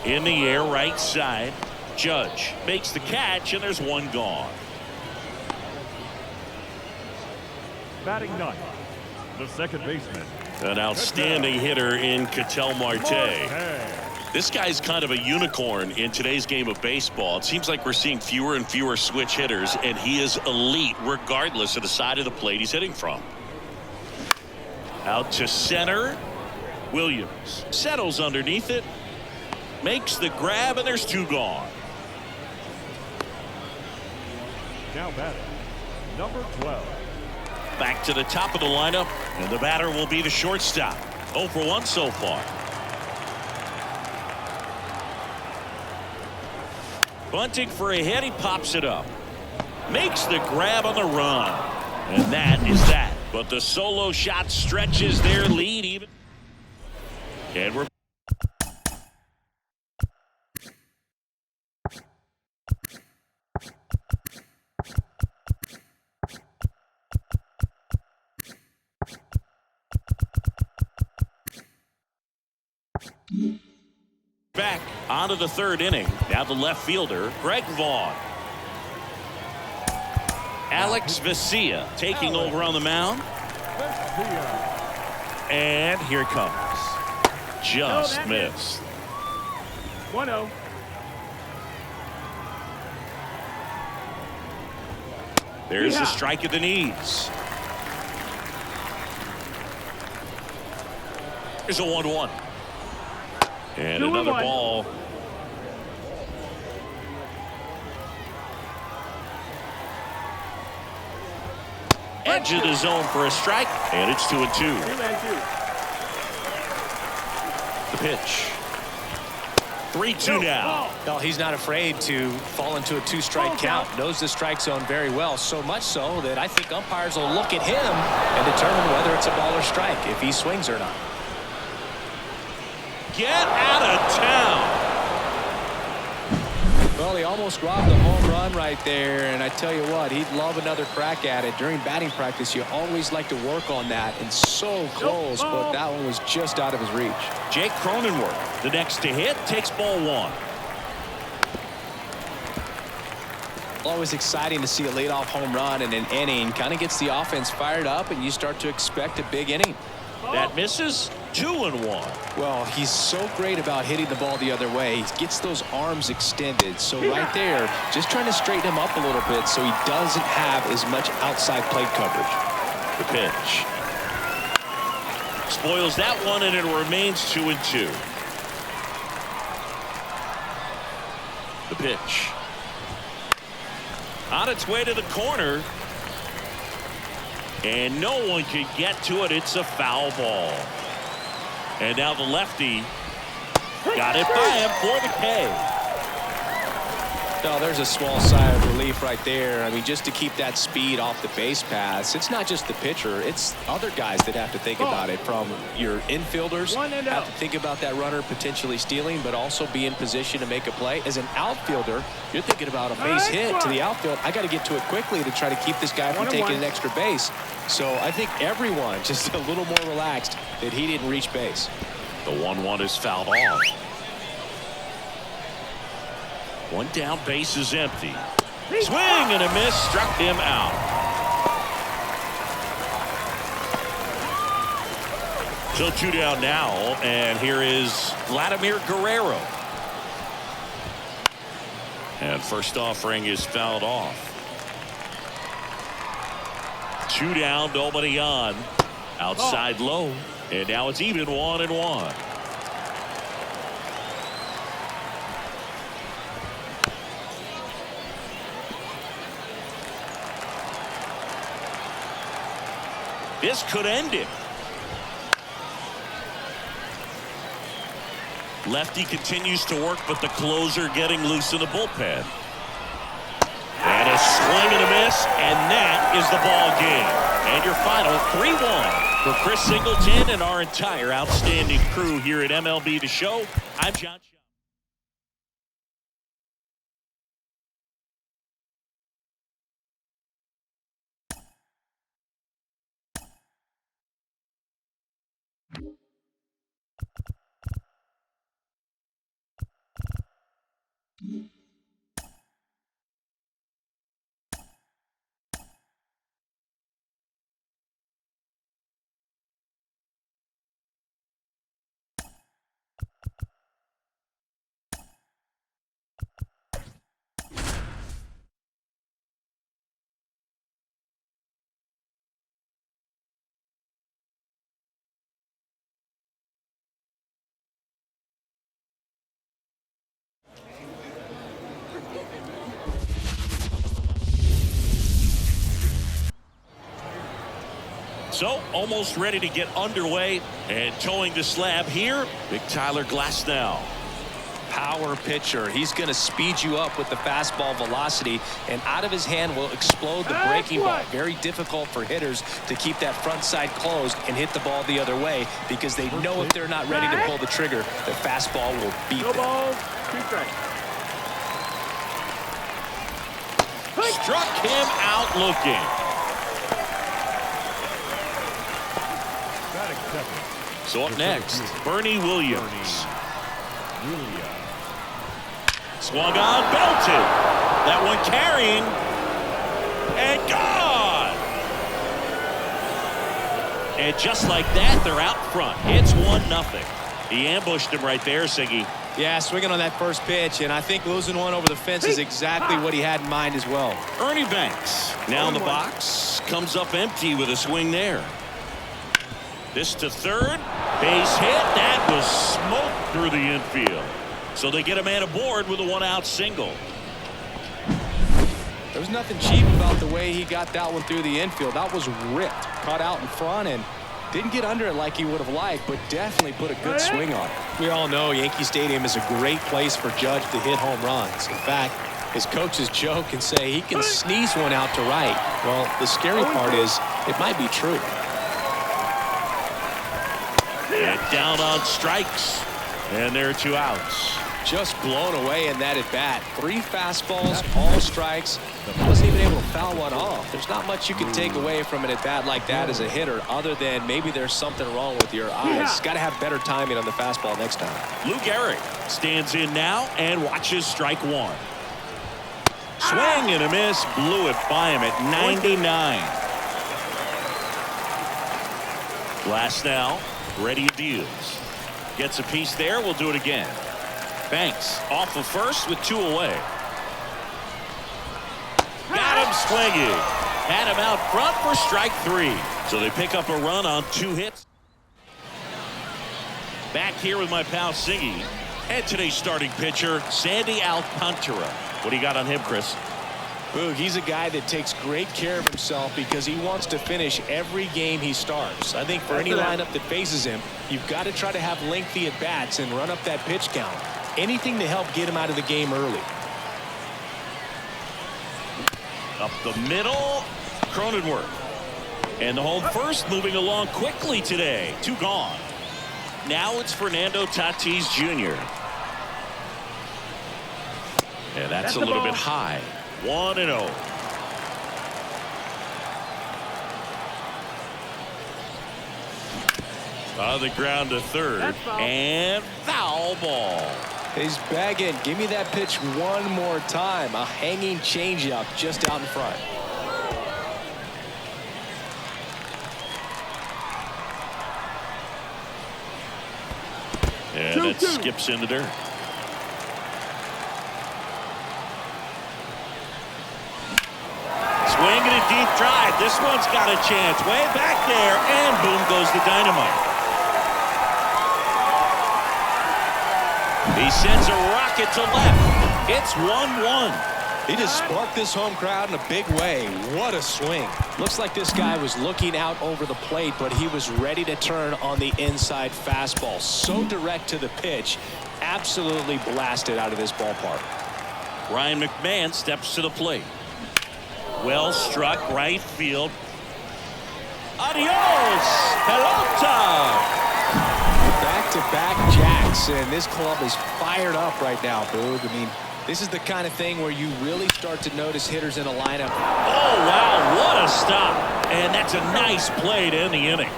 the air, right side. Judge makes the catch, and there's one gone. Batting ninth, the second baseman. An outstanding hitter in Ketel Marte. This guy's kind of a unicorn in today's game of baseball. It seems like we're seeing fewer and fewer switch hitters, and he is elite regardless of the side of the plate he's hitting from. Out to center. Williams settles underneath it, makes the grab, and there's 2 gone. Now batting, number 12. Back to the top of the lineup, and the batter will be the shortstop. 0 for 1 so far. Bunting for a hit. He pops it up. Makes the grab on the run. And that is that. But the solo shot stretches their lead even. And we're back onto the 3rd inning. Now the left fielder, Greg Vaughn. Alex Vesia taking over on the mound. And here it comes. Just missed. 1-0. There's the strike at the knees. Here's a 1-1. And another ball. Edge of the zone for a strike, and it's 2-2. The pitch. 3-2 now. No, he's not afraid to fall into a 2-strike count. Knows the strike zone very well, so much so that I think umpires will look at him and determine whether it's a ball or strike, if he swings or not. Get out of town. Well, he almost robbed the home run right there, and I tell you what, he'd love another crack at it. During batting practice, you always like to work on that, and so close, but that one was just out of his reach. Jake Cronenworth, the next to hit, takes ball 1. Always exciting to see a leadoff home run in an inning. Kind of gets the offense fired up, and you start to expect a big inning. That misses. 2-1. Well, he's so great about hitting the ball the other way. He gets those arms extended. So right there, just trying to straighten him up a little bit so he doesn't have as much outside plate coverage. The pitch. Spoils that one, and it remains 2-2. The pitch. On its way to the corner. And no one can get to it. It's a foul ball. And now the lefty got it by him for the K. No, there's a small sigh of relief right there. I mean, just to keep that speed off the base pass. It's not just the pitcher. It's other guys that have to think about it. From your infielders have to think about that runner potentially stealing, but also be in position to make a play. As an outfielder, you're thinking about a base hit to the outfield. I got to get to it quickly to try to keep this guy from taking an extra base. So I think everyone just a little more relaxed that he didn't reach base. The 1-1 is fouled off. One down, base is empty. Swing and a miss, struck him out. So 2 down now, and here is Vladimir Guerrero. And first offering is fouled off. 2 down, nobody on. Outside low, and now it's even 1-1. This could end it. Lefty continues to work, but the closer getting loose in the bullpen. And a swing and a miss, and that is the ball game. And your final 3-1 for Chris Singleton and our entire outstanding crew here at MLB The Show. I'm John. So almost ready to get underway, and towing the slab here, big Tyler Glasnow. Power pitcher. He's going to speed you up with the fastball velocity, and out of his hand will explode the breaking ball. Very difficult for hitters to keep that front side closed and hit the ball the other way, because they know if they're not ready to pull the trigger, the fastball will beat them. Ball, 2 strikes. Struck him out looking. So up next, Bernie Williams. Swung on, belted. That one carrying. And gone. And just like that, they're out front. It's 1-0. He ambushed him right there, Siggy. Yeah, swinging on that first pitch, and I think losing one over the fence is exactly what he had in mind as well. Ernie Banks now in the box. Comes up empty with a swing there. This to third. Base hit. That was smoked through the infield. So they get a man aboard with a 1-out single. There was nothing cheap about the way he got that one through the infield. That was ripped. Caught out in front and didn't get under it like he would have liked, but definitely put a good swing on it. We all know Yankee Stadium is a great place for Judge to hit home runs. In fact, his coaches joke and say he can sneeze one out to right. Well, the scary part is it might be true. And down on strikes. And there are 2 outs. Just blown away in that at bat. 3 fastballs, all strikes. Wasn't even able to foul one off. There's not much you can take away from an at bat like that as a hitter, other than maybe there's something wrong with your eyes. Got to have better timing on the fastball next time. Lou Gehrig stands in now and watches strike 1. Swing and a miss. Blew it by him at 99. Glasnow ready deals. Gets a piece there. We'll do it again. Banks off of first with 2 away. Got him swinging. Had him out front for strike 3. So they pick up a run on 2 hits. Back here with my pal Siggy. And today's starting pitcher, Sandy Alcantara. What do you got on him, Chris? Boog, he's a guy that takes great care of himself because he wants to finish every game he starts. I think for any lineup that faces him, you've got to try to have lengthy at-bats and run up that pitch count. Anything to help get him out of the game early. Up the middle, Cronenworth. And the home first moving along quickly today. 2 gone. Now it's Fernando Tatis Jr. And that's a little bit high. 1-0. On the ground to third. And foul ball. He's bagging. Give me that pitch one more time. A hanging changeup just out in front. And it skips into there. Swing and a deep drive. This one's got a chance. Way back there. And boom goes the dynamite. He sends a rocket to left. It's 1-1. He just sparked this home crowd in a big way. What a swing. Looks like this guy was looking out over the plate, but he was ready to turn on the inside fastball. So direct to the pitch. Absolutely blasted out of this ballpark. Ryan McMahon steps to the plate. Well struck right field. Adios, pelota. Back-to-back jacks, and this club is fired up right now, Boog. I mean, this is the kind of thing where you really start to notice hitters in a lineup. Oh, wow, what a stop. And that's a nice play to end the inning.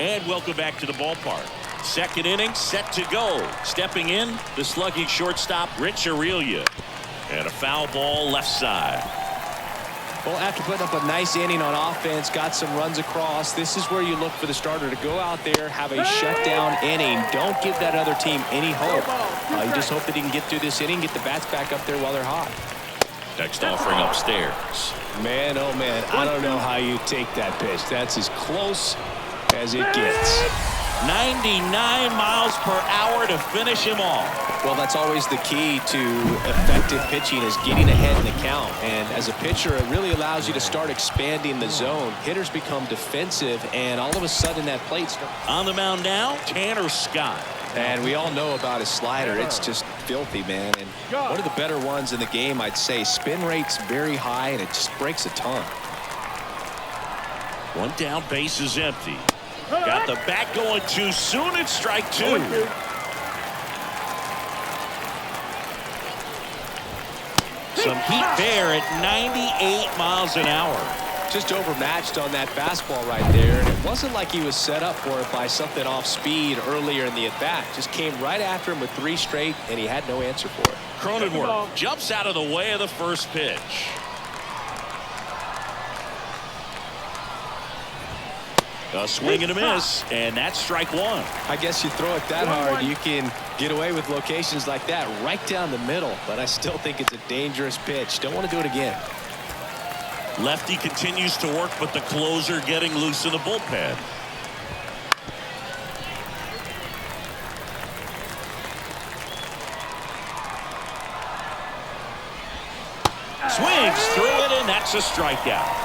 And welcome back to the ballpark. Second inning set to go. Stepping in, the slugging shortstop, Rich Aurelia. And a foul ball left side. Well, after putting up a nice inning on offense, got some runs across, this is where you look for the starter to go out there, have a shutdown inning. Don't give that other team any hope. You just hope that he can get through this inning, get the bats back up there while they're hot. Next offering upstairs. Man, oh man, I don't know how you take that pitch. That's as close as it gets. 99 miles per hour to finish him off. Well, that's always the key to effective pitching, is getting ahead in the count. And as a pitcher, it really allows you to start expanding the zone. Hitters become defensive, and all of a sudden that plate's on the mound now, Tanner Scott. And we all know about his slider. It's just filthy, man. And one of the better ones in the game, I'd say. Spin rate's very high, and it just breaks a ton. One down, base is empty. Got the bat going too soon. It's strike two. Some heat there at 98 miles an hour. Just overmatched on that fastball right there. And it wasn't like he was set up for it by something off speed earlier in the at-bat. Just came right after him with 3 straight, and he had no answer for it. Cronenworth jumps out of the way of the first pitch. A swing and a miss, and that's strike one. I guess you throw it that hard, you can get away with locations like that right down the middle. But I still think it's a dangerous pitch. Don't want to do it again. Lefty continues to work, but the closer getting loose in the bullpen. Swings through it, and that's a strikeout.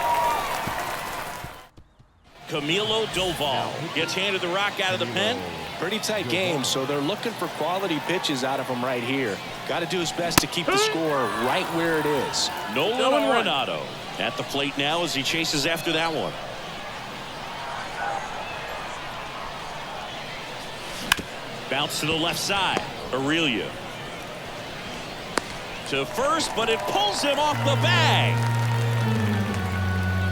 Camilo Doval gets handed the rock out of the pen. Pretty tight game, so they're looking for quality pitches out of him right here. Got to do his best to keep the score right where it is. Nolan Arenado at the plate now as he chases after that one. Bounce to the left side. Aurelia to first, but it pulls him off the bag.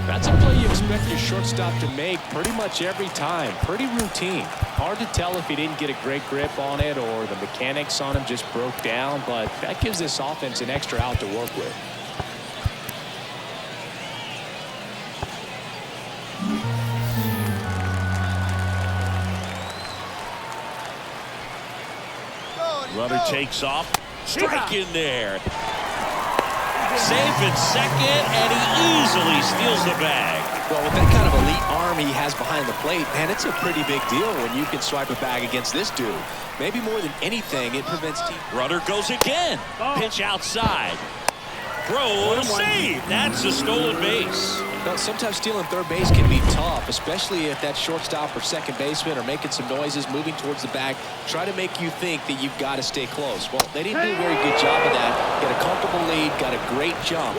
That's a play you expect your shortstop to make pretty much every time. Pretty routine. Hard to tell if he didn't get a great grip on it or the mechanics on him just broke down, but that gives this offense an extra out to work with. Runner takes off. Strike in there. Safe at second, and he easily steals the bag. Well, with that kind of elite arm he has behind the plate, man, it's a pretty big deal when you can swipe a bag against this dude. Maybe more than anything, it prevents team. Runner goes again. Pitch outside. Throw, save. That's a stolen base. Now, sometimes stealing third base can be tough, especially if that shortstop or second baseman are making some noises, moving towards the bag, try to make you think that you've got to stay close. Well, they didn't do a very good job of that. Got a comfortable lead, got a great jump,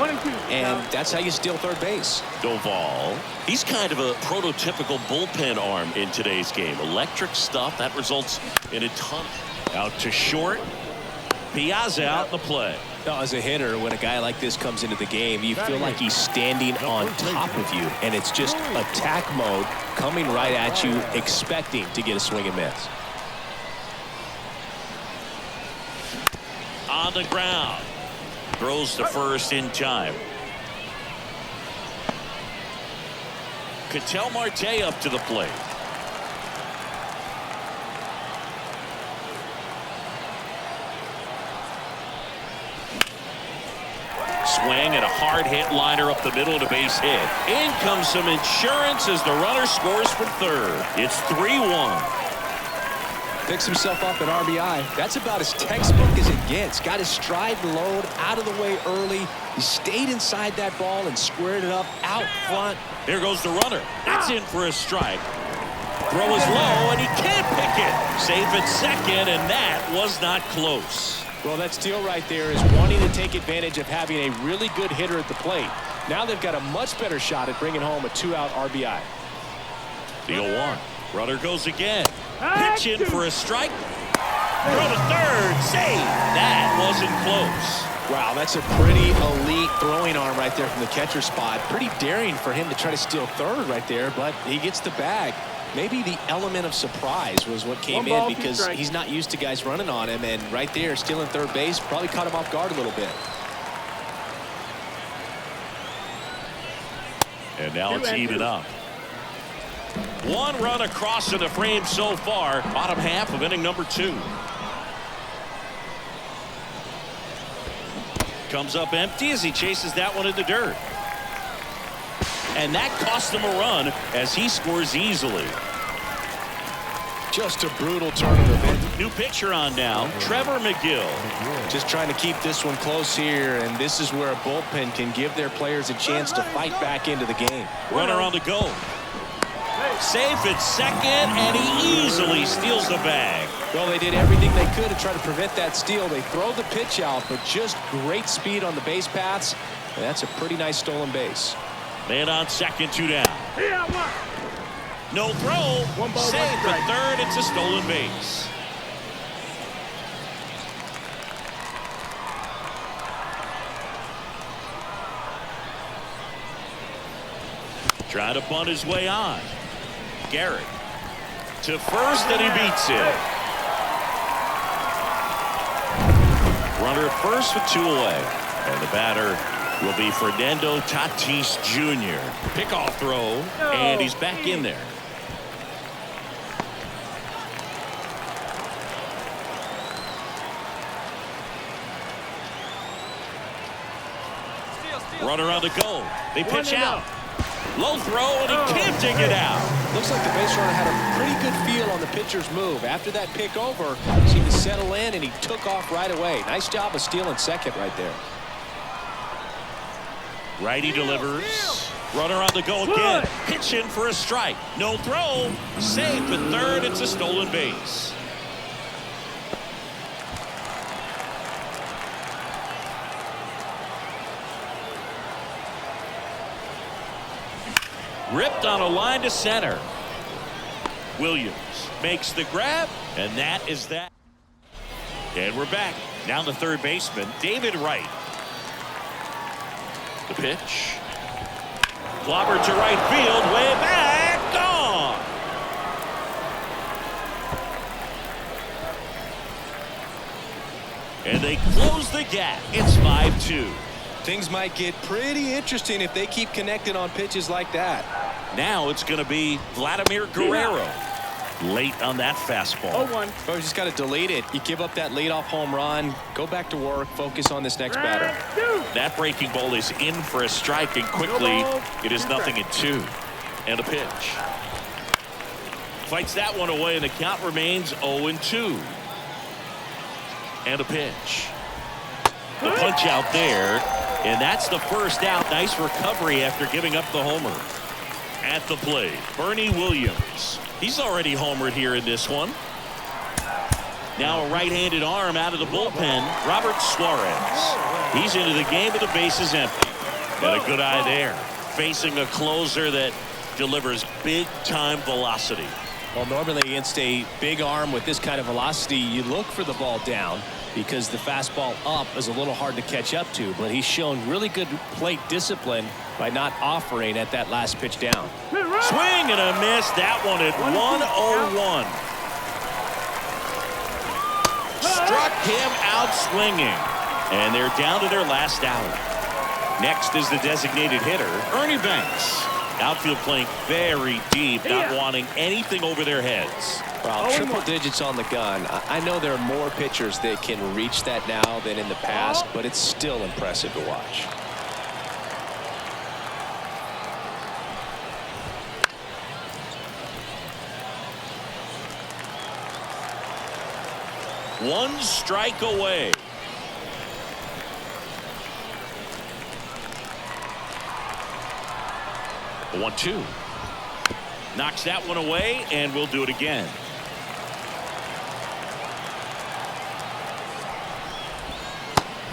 and that's how you steal third base. Doval, he's kind of a prototypical bullpen arm in today's game. Electric stuff that results in a ton. Out to short. Piazza out in the play. Now, as a hitter, when a guy like this comes into the game, you feel like he's standing on top of you, and it's just attack mode coming right at you, expecting to get a swing and miss. On the ground. Throws to first in time. Ketel Marte up to the plate. Swing and a hard hit liner up the middle and a base hit. In comes some insurance as the runner scores from third. It's 3-1. Picks himself up an RBI. That's about as textbook as it gets. Got his stride and load out of the way early. He stayed inside that ball and squared it up out front. There goes the runner. That's in for a strike. Throw is low and he can't pick it. Safe at second, and that was not close. Well, that steal right there is wanting to take advantage of having a really good hitter at the plate. Now they've got a much better shot at bringing home a 2-out RBI. The 0-1. Runner goes again. Pitch in for a strike. Throw to third. Save. That wasn't close. Wow, that's a pretty elite throwing arm right there from the catcher spot. Pretty daring for him to try to steal third right there, but he gets the bag. Maybe the element of surprise was what came in because he's not used to guys running on him, and right there stealing third base probably caught him off guard a little bit. And now it's even up. One run across in the frame so far. Bottom half of inning number 2. Comes up empty as he chases that one in the dirt. And that cost him a run as he scores easily. Just a brutal turn of events. New pitcher on now, Trevor McGill. Just trying to keep this one close here, and this is where a bullpen can give their players a chance to fight back into the game. Runner on the go. Safe at second, and he easily steals the bag. Well, they did everything they could to try to prevent that steal. They throw the pitch out, but just great speed on the base paths, and that's a pretty nice stolen base. Man on second, 2 down. No throw. Safe at third. It's a stolen base. Trying to bunt his way on. Garrett to first, and he beats it. Runner at first with 2 away. And the batter will be Fernando Tatis Jr. Pickoff throw, and he's back in there. Runner on the go. They pitch out. Low throw, and he can't dig it out. Looks like the base runner had a pretty good feel on the pitcher's move. After that pick over, he seemed to settle in, and he took off right away. Nice job of stealing second right there. Righty delivers. Runner on the go again. Pitching for a strike. No throw. Safe at third. It's a stolen base. Ripped on a line to center. Williams makes the grab, and that is that. And we're back. Now the third baseman, David Wright. The pitch. Clobbered to right field, way back, gone. And they close the gap. It's 5-2. Things might get pretty interesting if they keep connecting on pitches like that. Now it's going to be Vladimir Guerrero. Late on that fastball. 0-1. Oh, you just got to delete it. You give up that leadoff home run. Go back to work. Focus on this next batter. That breaking ball is in for a strike, and quickly it is 0-2. And a pitch. Fights that one away, and the count remains 0-2. And a pitch. The punch out there, and that's the first out. Nice recovery after giving up the homer. At the plate, Bernie Williams. He's already homered here in this one. Now a right-handed arm out of the bullpen, Robert Suarez. He's into the game with the bases empty. Got a good eye there. Facing a closer that delivers big-time velocity. Well, normally against a big arm with this kind of velocity, you look for the ball down because the fastball up is a little hard to catch up to. But he's shown really good plate discipline by not offering at that last pitch down. Swing and a miss. That one at 1-0-1. Struck him out swinging. And they're down to their last out. Next is the designated hitter, Ernie Banks. Outfield playing very deep, not wanting anything over their heads. Well, triple digits on the gun. I know there are more pitchers that can reach that now than in the past, but it's still impressive to watch. One strike away. The 1-2. Knocks that one away, and we'll do it again.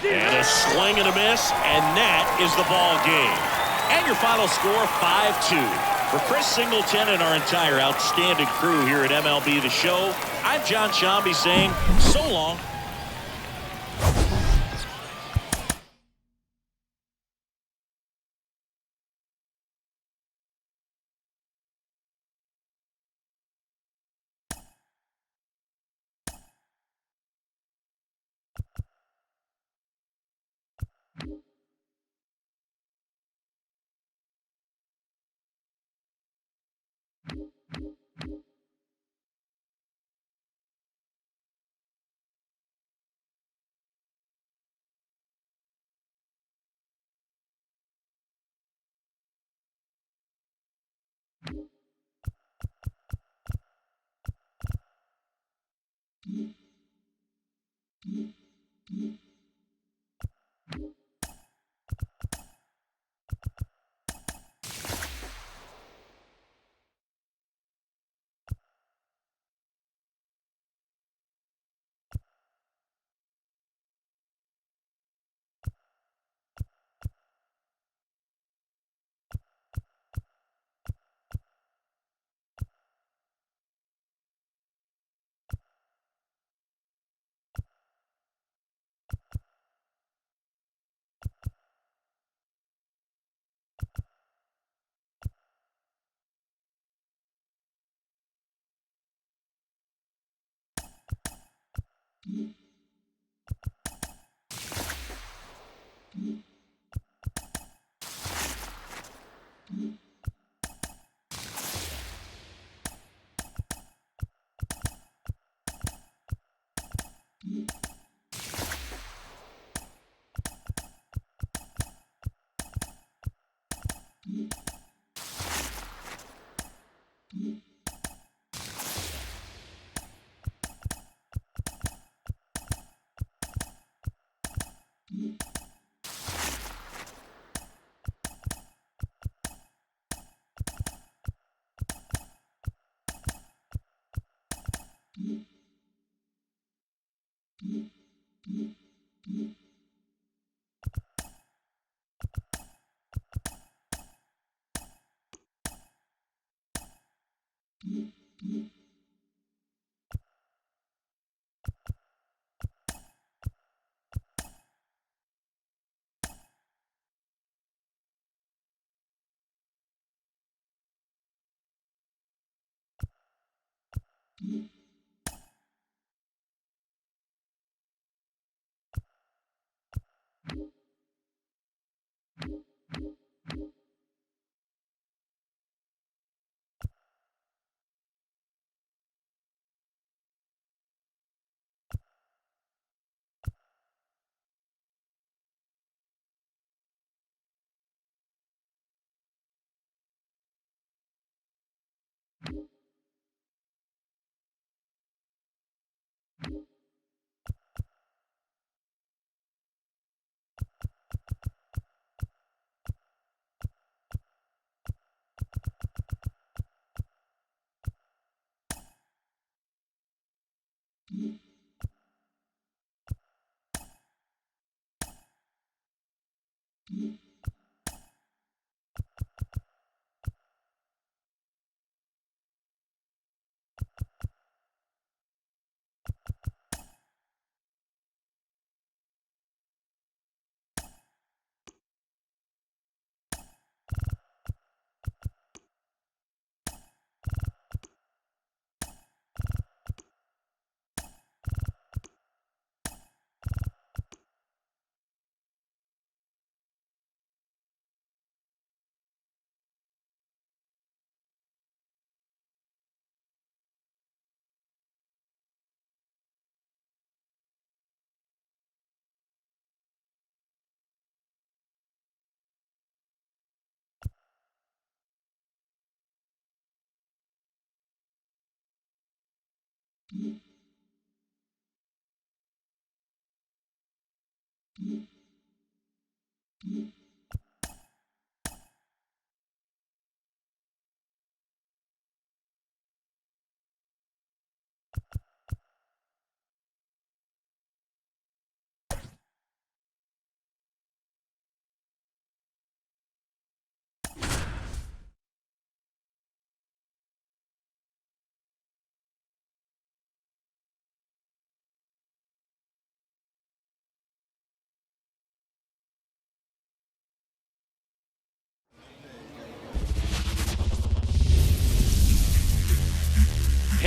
And a swing and a miss, and that is the ball game. And your final score, 5-2. For Chris Singleton and our entire outstanding crew here at MLB The Show, I'm John Shambi saying so long.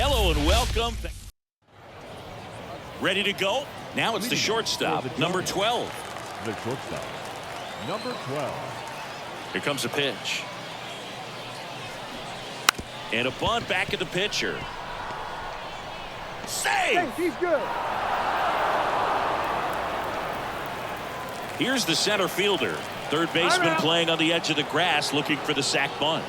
Hello and welcome. Ready to go? Now it's the shortstop, number 12. The shortstop, number 12. Here comes a pitch. And a bunt back at the pitcher. Save! He's good. Here's the center fielder. Third baseman playing on the edge of the grass looking for the sac bunt.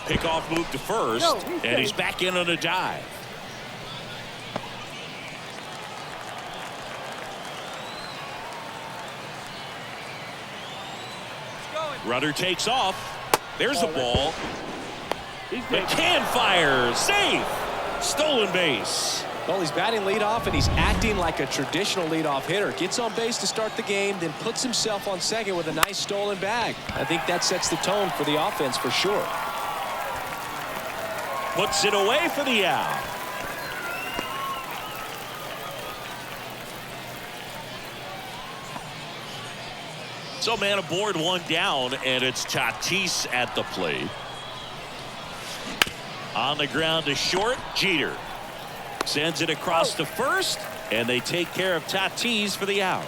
Pickoff move to first, and he's back in on a dive. Runner takes off. There's the ball. McCann fires. Safe. Stolen base. Well, he's batting leadoff, and he's acting like a traditional leadoff hitter. Gets on base to start the game, then puts himself on second with a nice stolen bag. I think that sets the tone for the offense for sure. Puts it away for the out. So man aboard, one down, and it's Tatis at the plate. On the ground to short, Jeter sends it across to first, and they take care of Tatis for the out.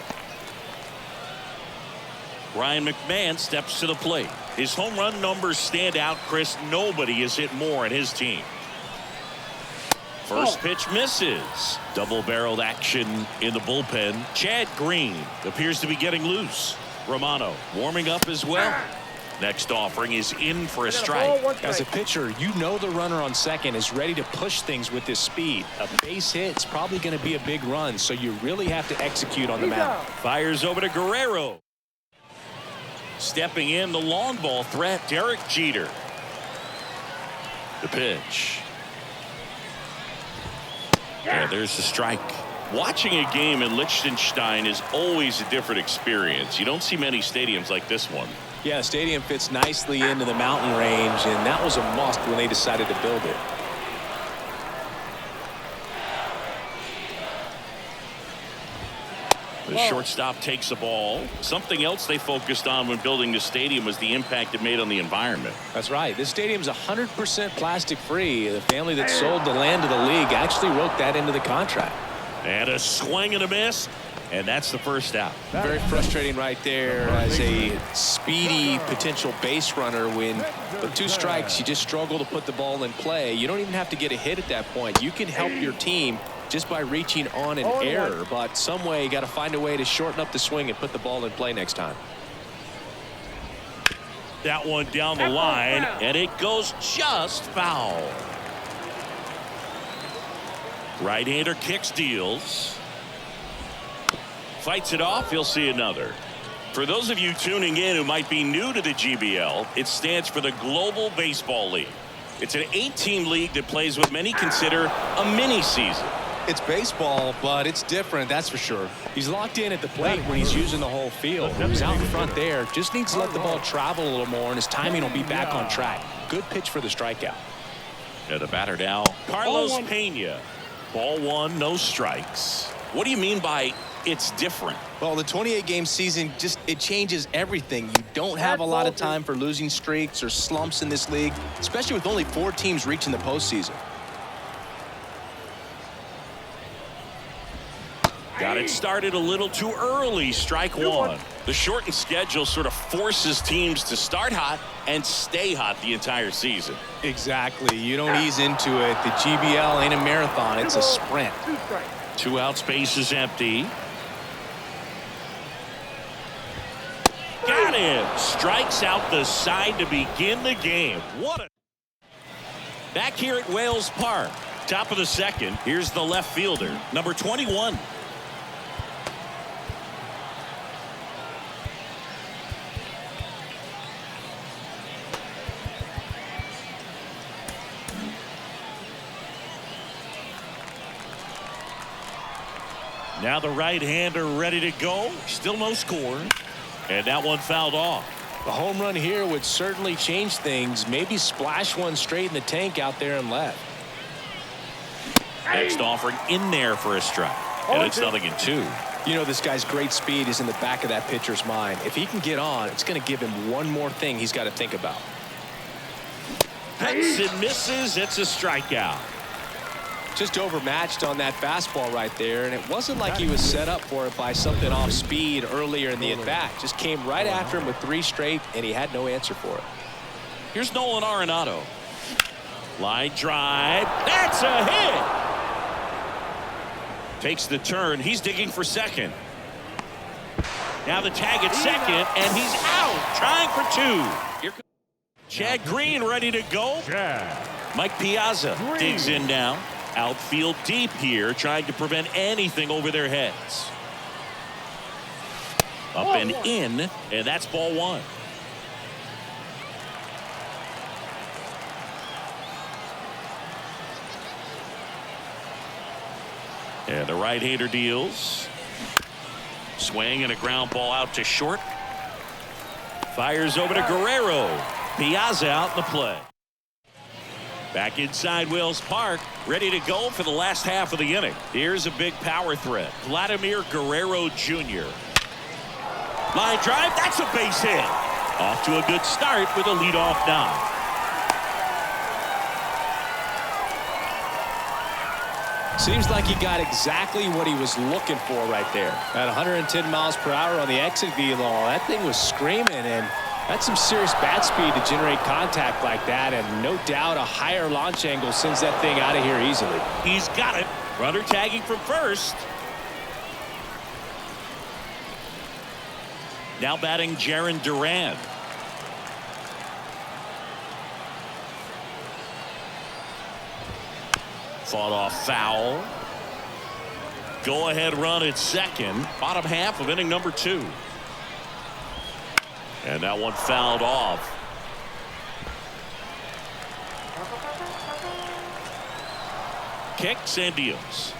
Ryan McMahon steps to the plate. His home run numbers stand out, Chris. Nobody has hit more in his team. First pitch misses. Double-barreled action in the bullpen. Chad Green appears to be getting loose. Romano warming up as well. Next offering is in for a strike. As a pitcher, you know the runner on second is ready to push things with his speed. A base hit's probably going to be a big run, so you really have to execute on the mound. Fires over to Guerrero. Stepping in, the long ball threat, Derek Jeter. The pitch. And there's the strike. Watching a game in Liechtenstein is always a different experience. You don't see many stadiums like this one. Yeah, the stadium fits nicely into the mountain range, and that was a must when they decided to build it. The shortstop takes the ball. Something else they focused on when building the stadium was the impact it made on the environment. That's right. This stadium's 100% plastic free. The family that sold the land to the league actually wrote that into the contract. And a swing and a miss, and that's the first out. Very frustrating right there as a speedy potential base runner. When with two strikes, you just struggle to put the ball in play. You don't even have to get a hit at that point. You can help your team just by reaching on an error, but some way you got to find a way to shorten up the swing and put the ball in play next time. That one down the line, and it goes just foul. Right-hander kicks, deals. Fights it off. He'll see another. For those of you tuning in who might be new to the GBL, it stands for the Global Baseball League. It's an 8-team league that plays what many consider a mini-season. It's baseball, but it's different, that's for sure. He's locked in at the plate when he's using the whole field. He's out in front there. Just needs to let the ball travel a little more, and his timing will be back on track. Good pitch for the strikeout. And the batter now, Carlos Pena. Ball one, no strikes. What do you mean by it's different? Well, the 28-game season, it changes everything. You don't have a lot of time for losing streaks or slumps in this league, especially with only 4 teams reaching the postseason. Got it started a little too early. Strike one. The shortened schedule sort of forces teams to start hot and stay hot the entire season. Exactly. You don't ease into it. The GBL ain't a marathon. It's a sprint. 2 out, space is empty. Got him. Strikes out the side to begin the game. What a... Back here at Wales Park. Top of the second. Here's the left fielder, number 21. Now the right-hander ready to go. Still no score. And that one fouled off. The home run here would certainly change things. Maybe splash one straight in the tank out there and left. Next offering in there for a strike. And it's 0-2. You know, this guy's great speed is in the back of that pitcher's mind. If he can get on, it's going to give him one more thing he's got to think about. Pecks and misses. It's a strikeout. Just overmatched on that fastball right there, and it wasn't like he was set up for it by something off speed earlier in the at-bat. Just came right after him with 3 straight, and he had no answer for it. Here's Nolan Arenado. Line drive. That's a hit. Takes the turn. He's digging for second. Now the tag at second, and he's out, trying for two. Here comes Chad Green ready to go. Mike Piazza digs in now. Outfield deep here, trying to prevent anything over their heads. Up and in, and that's ball one. And the right-hander deals. Swing and a ground ball out to short. Fires over to Guerrero. Piazza out in the play. Back inside Wells Park, ready to go for the last half of the inning. Here's a big power threat. Vladimir Guerrero Jr. Line drive, that's a base hit. Off to a good start with a leadoff knock. Seems like he got exactly what he was looking for right there. At 110 miles per hour on the exit velo, that thing was screaming, and that's some serious bat speed to generate contact like that, and no doubt a higher launch angle sends that thing out of here easily. He's got it. Runner tagging from first. Now batting Jarren Duran. Fought off foul. Go ahead run at second. Bottom half of inning number 2. And that one fouled off. Kicks and deals.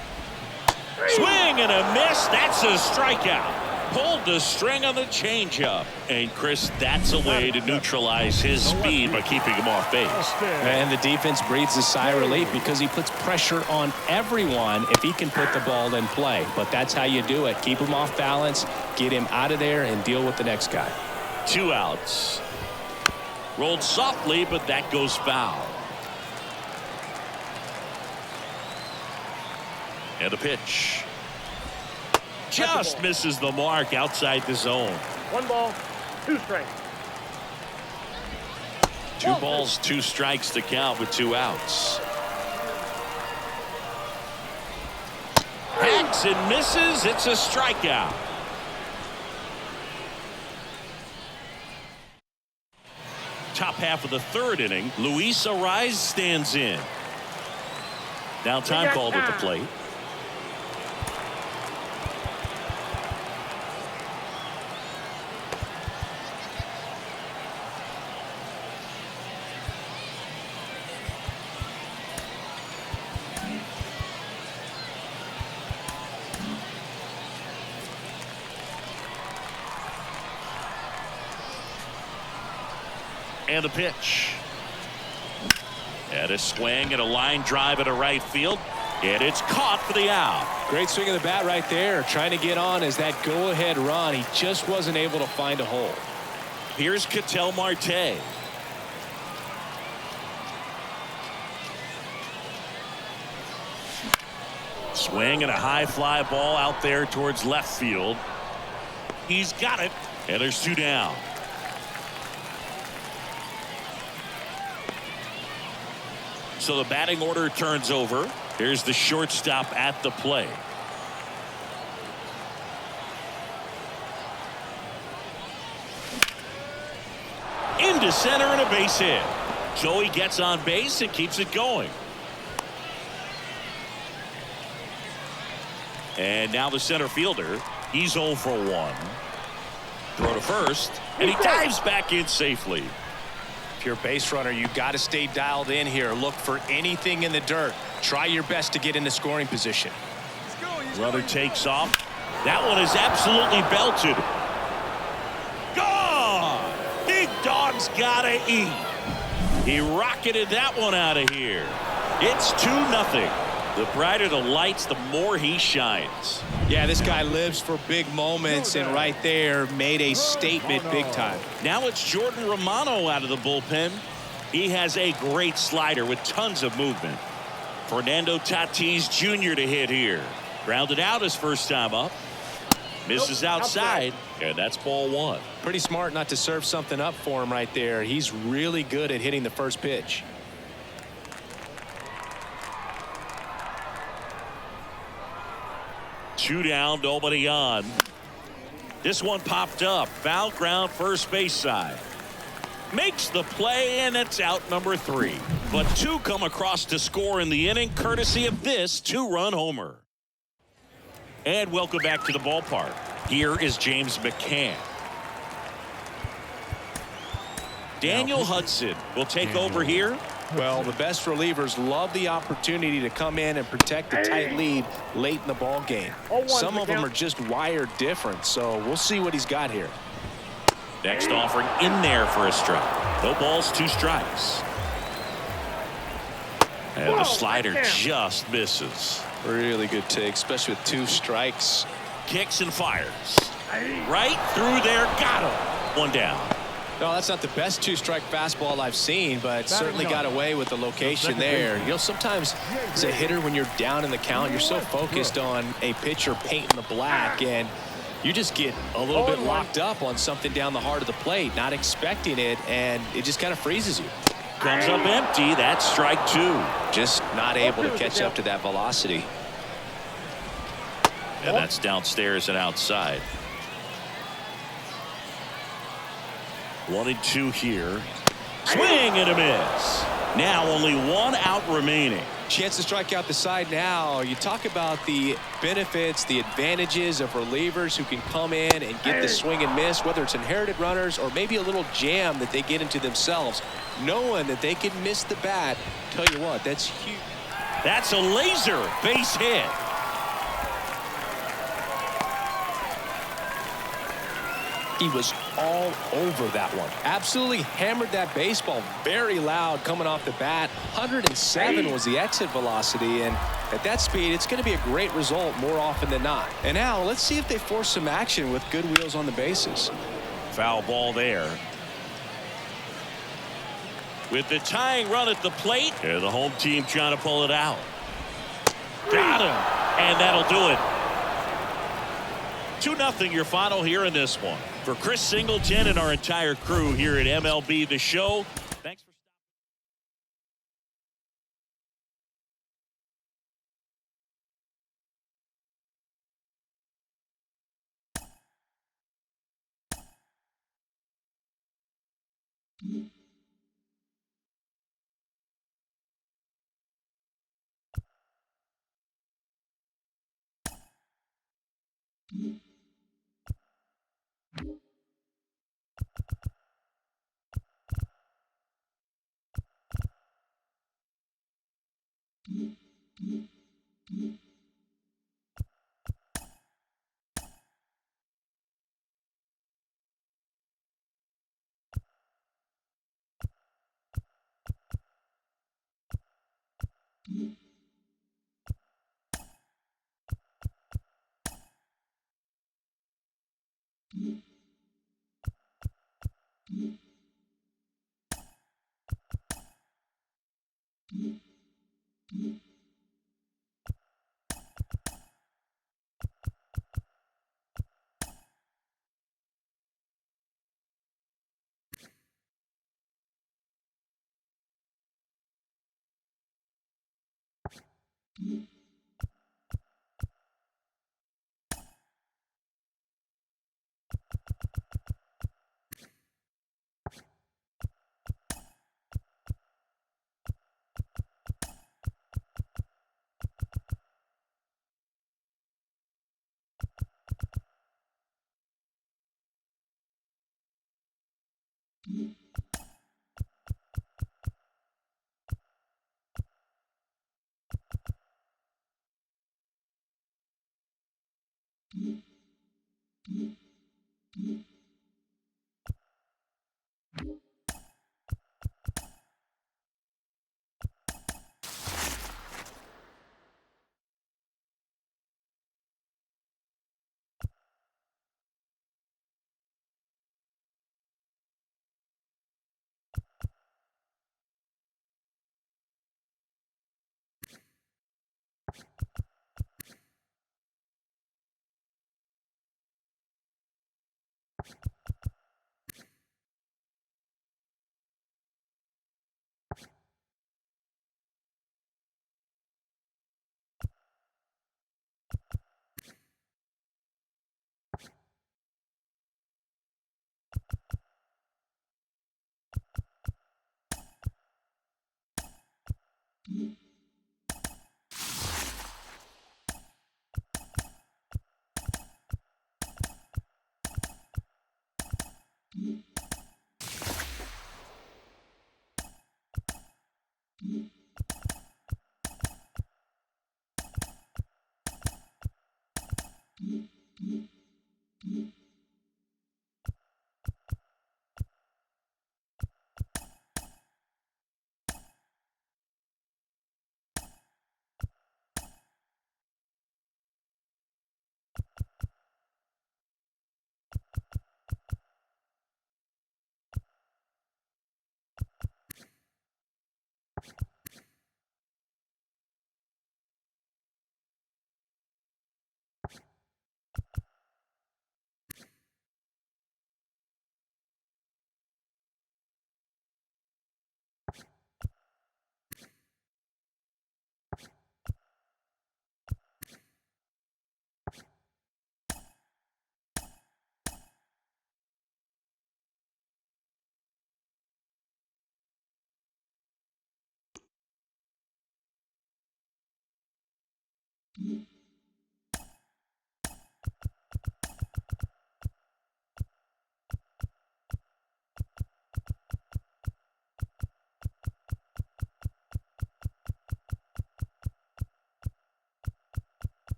Swing and a miss. That's a strikeout. Pulled the string on the changeup. And Chris, that's a way to neutralize his speed by keeping him off base. And the defense breathes a sigh of relief because he puts pressure on everyone if he can put the ball in play. But that's how you do it. Keep him off balance, get him out of there, and deal with the next guy. 2 outs. Rolled softly, but that goes foul. And a pitch. Just misses the mark outside the zone. 1 ball, 2 strikes. 2 balls, 2 strikes to count with 2 outs. Hacks and misses. It's a strikeout. Top half of the 3rd inning. Luis Ariz stands in. Now time called at the plate. And a pitch. And a swing and a line drive at a right field. And it's caught for the out. Great swing of the bat right there. Trying to get on as that go-ahead run. He just wasn't able to find a hole. Here's Ketel Marte. Swing and a high fly ball out there towards left field. He's got it. And there's 2 down. So the batting order turns over. Here's the shortstop at the plate. Into center and a base hit. Joey gets on base and keeps it going. And now the center fielder. He's 0 for 1. Throw to first. And he dives back in safely. If you're a base runner, you got to stay dialed in here. Look for anything in the dirt. Try your best to get into scoring position. Runner takes off. That one is absolutely belted. Gone! Big dog's gotta eat. He rocketed that one out of here. It's 2-0. The brighter the lights, the more he shines. Yeah, this guy lives for big moments, and right there made a statement big time. Now it's Jordan Romano out of the bullpen. He has a great slider with tons of movement. Fernando Tatis Jr. to hit here. Grounded out his first time up. Misses outside, and that's ball 1. Pretty smart not to serve something up for him right there. He's really good at hitting the first pitch. Two down, nobody on. This one popped up. Foul ground, first base side. Makes the play, and it's out number 3. But 2 come across to score in the inning, courtesy of this 2-run homer. And welcome back to the ballpark. Here is James McCann. Daniel Hudson will take over here. Well, the best relievers love the opportunity to come in and protect a tight lead late in the ball game. Some of them are just wired different, so we'll see what he's got here. Next offering in there for a strike. No balls, 2 strikes. And the slider just misses. Really good take, especially with 2 strikes. Kicks and fires. Right through there. Got him. 1 down. No, that's not the best 2-strike fastball I've seen, but certainly got away with the location there. You know, sometimes as a hitter, when you're down in the count, you're so focused on a pitcher painting the black, and you just get a little bit locked up on something down the heart of the plate, not expecting it, and it just kind of freezes you. Comes up empty. That's strike 2. Just not able to catch up to that velocity. And that's downstairs and outside. 1-2 here. Swing and a miss. Now only 1 out remaining. Chance to strike out the side now. You talk about the benefits, the advantages of relievers who can come in and get the swing and miss, whether it's inherited runners or maybe a little jam that they get into themselves. Knowing that they can miss the bat, tell you what, that's huge. That's a laser base hit. He was all over that one. Absolutely hammered that baseball very loud coming off the bat. 107 was the exit velocity, and at that speed, it's going to be a great result more often than not. And now let's see if they force some action with good wheels on the bases. Foul ball there. With the tying run at the plate, and the home team trying to pull it out. Got him, and that'll do it. 2-0 your final here in this one. For Chris Singleton and our entire crew here at MLB The Show, thanks for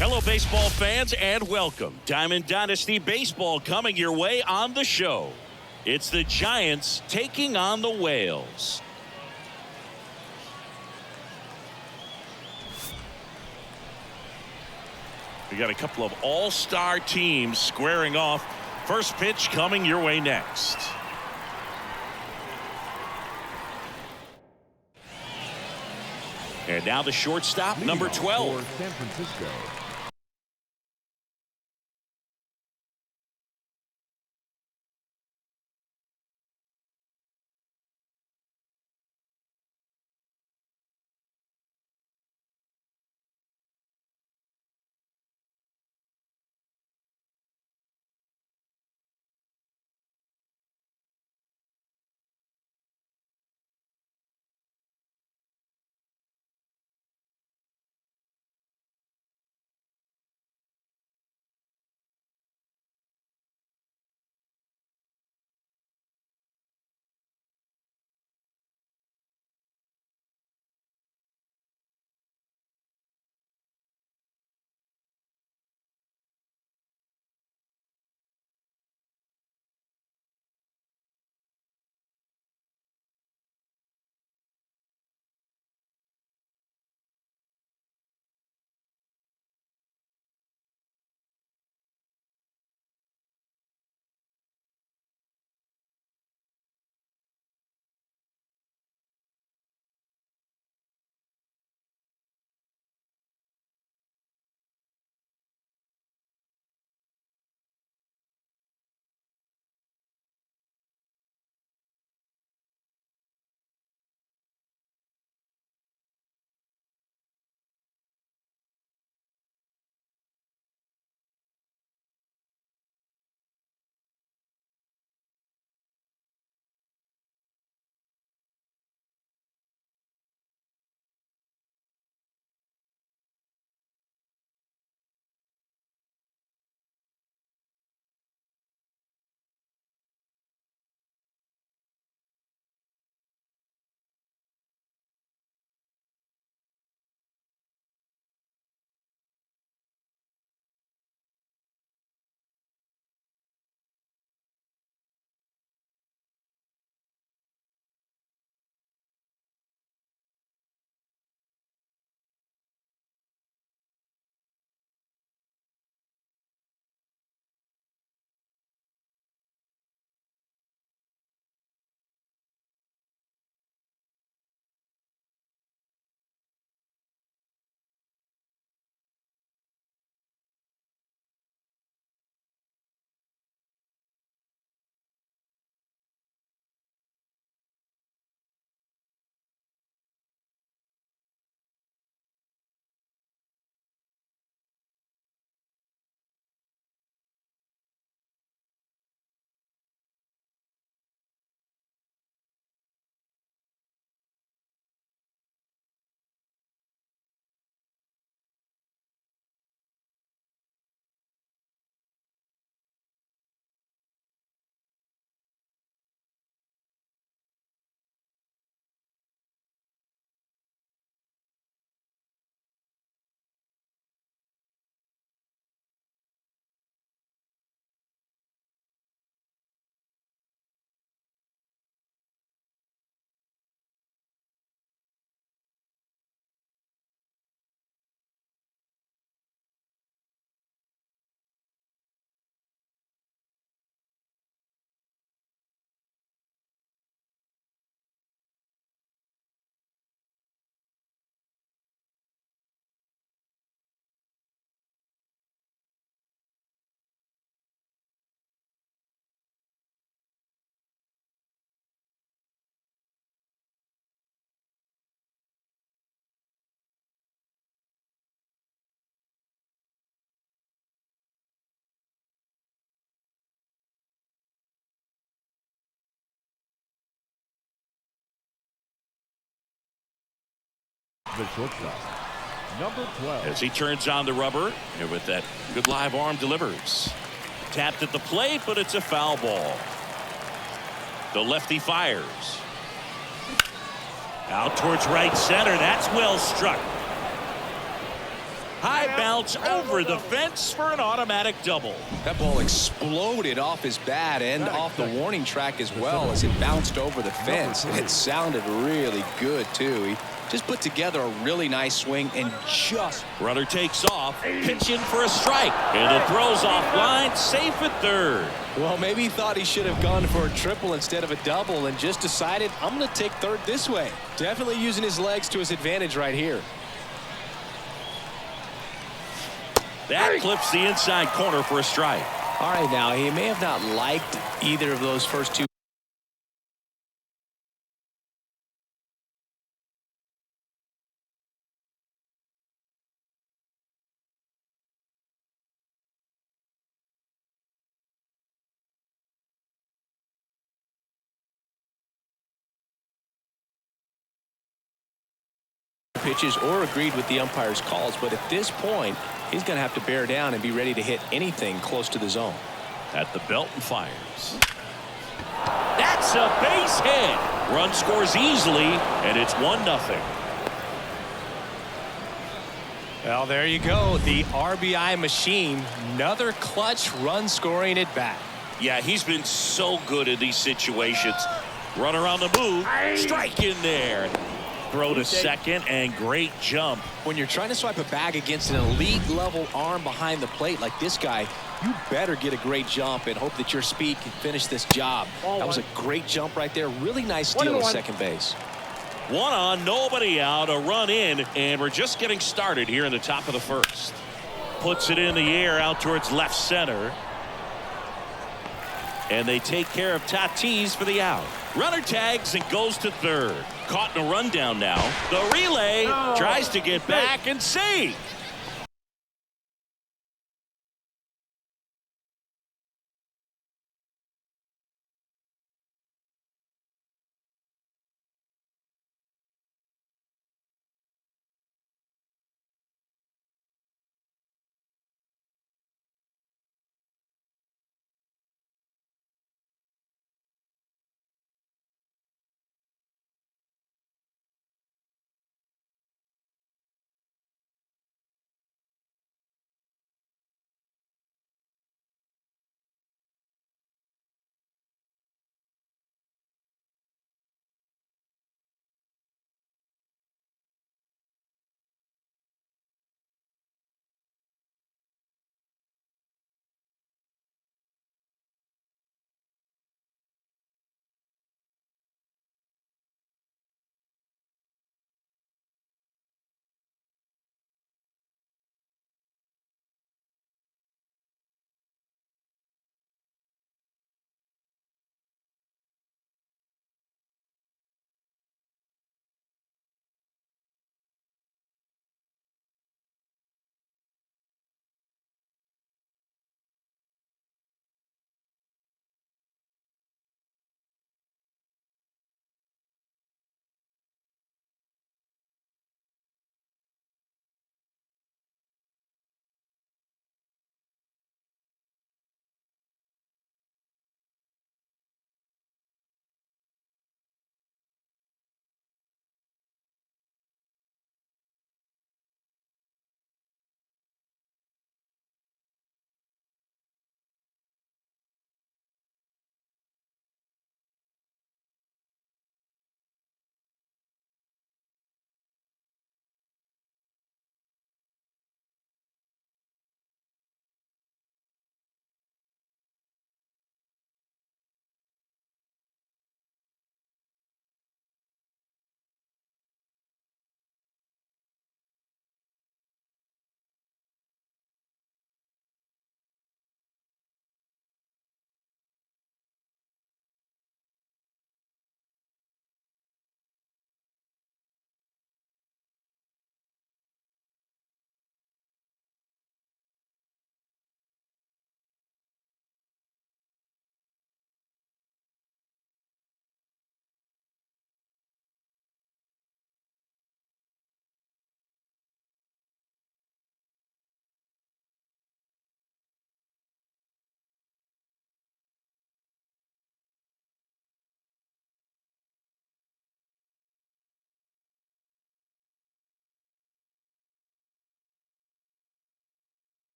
Hello, baseball fans, and welcome. Diamond Dynasty Baseball coming your way on the show. It's the Giants taking on the Whales. We got a couple of all-star teams squaring off. First pitch coming your way next. And now the shortstop, number 12. For San Francisco. The shortstop, number 12. As he turns on the rubber, and with that good live arm delivers. Tapped at the plate, but it's a foul ball. The lefty fires. Out towards right center. That's well struck. High bounce over the fence for an automatic double. That ball exploded off his bat and off the warning track as well as it bounced over the fence. And it sounded really good, too. He just put together a really nice swing and just... Runner takes off, pitching for a strike. And it throws off line, safe at third. Well, maybe he thought he should have gone for a triple instead of a double and just decided, I'm going to take third this way. Definitely using his legs to his advantage right here. That clips the inside corner for a strike. All right, now, he may have not liked either of those first two pitches or agreed with the umpire's calls, but at this point, he's going to have to bear down and be ready to hit anything close to the zone. At the belt and fires. That's a base hit. Run scores easily, and it's 1-0. Well, there you go. The RBI machine. Another clutch run scoring at bat. Yeah, he's been so good in these situations. Runner on the move. Strike in there. Throw to second and great jump. When you're trying to swipe a bag against an elite level arm behind the plate like this guy, you better get a great jump and hope that your speed can finish this job. That was a great jump right there. Really nice steal at second base. One on, nobody out, a run in, and we're just getting started here in the top of the first. Puts it in the air out towards left center. And they take care of Tatis for the out. Runner tags and goes to third. Caught in a rundown now. The relay tries to get back and save.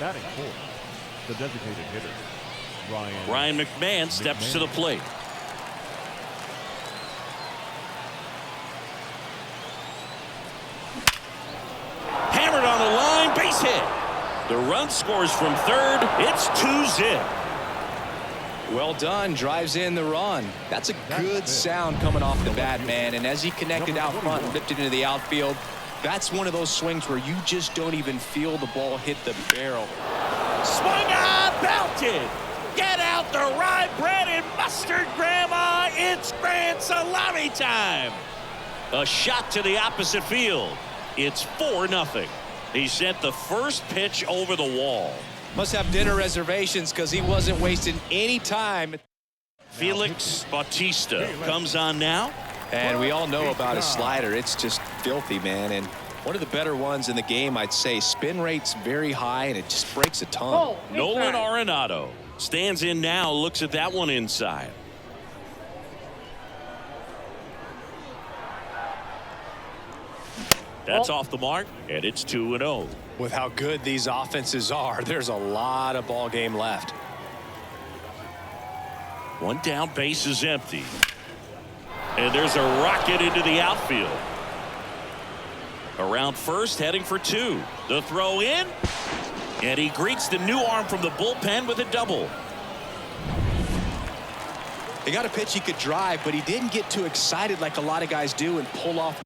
Batting fourth, the designated hitter, Ryan McMahon steps to the plate. Hammered on the line, base hit. The run scores from third. It's 2-zip. Well done, drives in the run. That's a good sound coming off the bat, man. And as he connected out front and ripped it into the outfield, that's one of those swings where you just don't even feel the ball hit the barrel. Swung on, belted. Get out the rye bread and mustard, Grandma. It's grand salami time. A shot to the opposite field. It's 4-0. He sent the first pitch over the wall. Must have dinner reservations because he wasn't wasting any time. Felix Bautista comes on now. And we all know about his slider. It's just filthy, man. And one of the better ones in the game, I'd say. Spin rate's very high, and it just breaks a ton. Nolan Arenado stands in now, looks at that one inside. That's off the mark, and it's 2-0. With how good these offenses are, there's a lot of ball game left. One down, base is empty. And there's a rocket into the outfield. Around first, heading for two. The throw in, and he greets the new arm from the bullpen with a double. He got a pitch he could drive, but he didn't get too excited like a lot of guys do and pull off.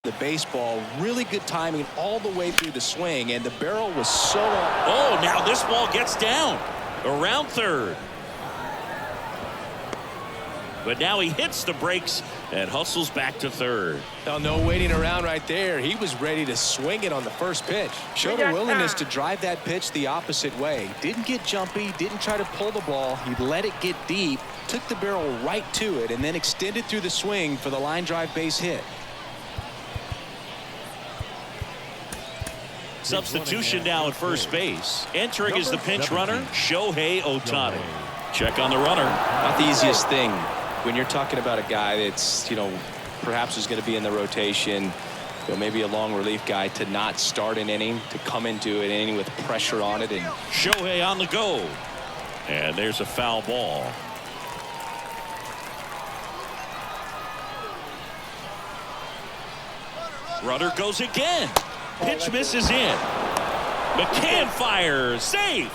The baseball, really good timing all the way through the swing, and the barrel was so Oh, now this ball gets down around third. But now he hits the brakes and hustles back to third. Oh, no waiting around right there. He was ready to swing it on the first pitch. Showed a willingness to drive that pitch the opposite way. Didn't get jumpy, didn't try to pull the ball. He let it get deep, took the barrel right to it, and then extended through the swing for the line drive base hit. Substitution now at first base. Entering is the pinch runner, Shohei Ohtani. Check on the runner. Not the easiest thing when you're talking about a guy that's, perhaps is going to be in the rotation, maybe a long relief guy, to not start an inning, to come into an inning with pressure on it. And Shohei on the go. And there's a foul ball. Runner goes again. Pitch misses in. McCann fires. Safe.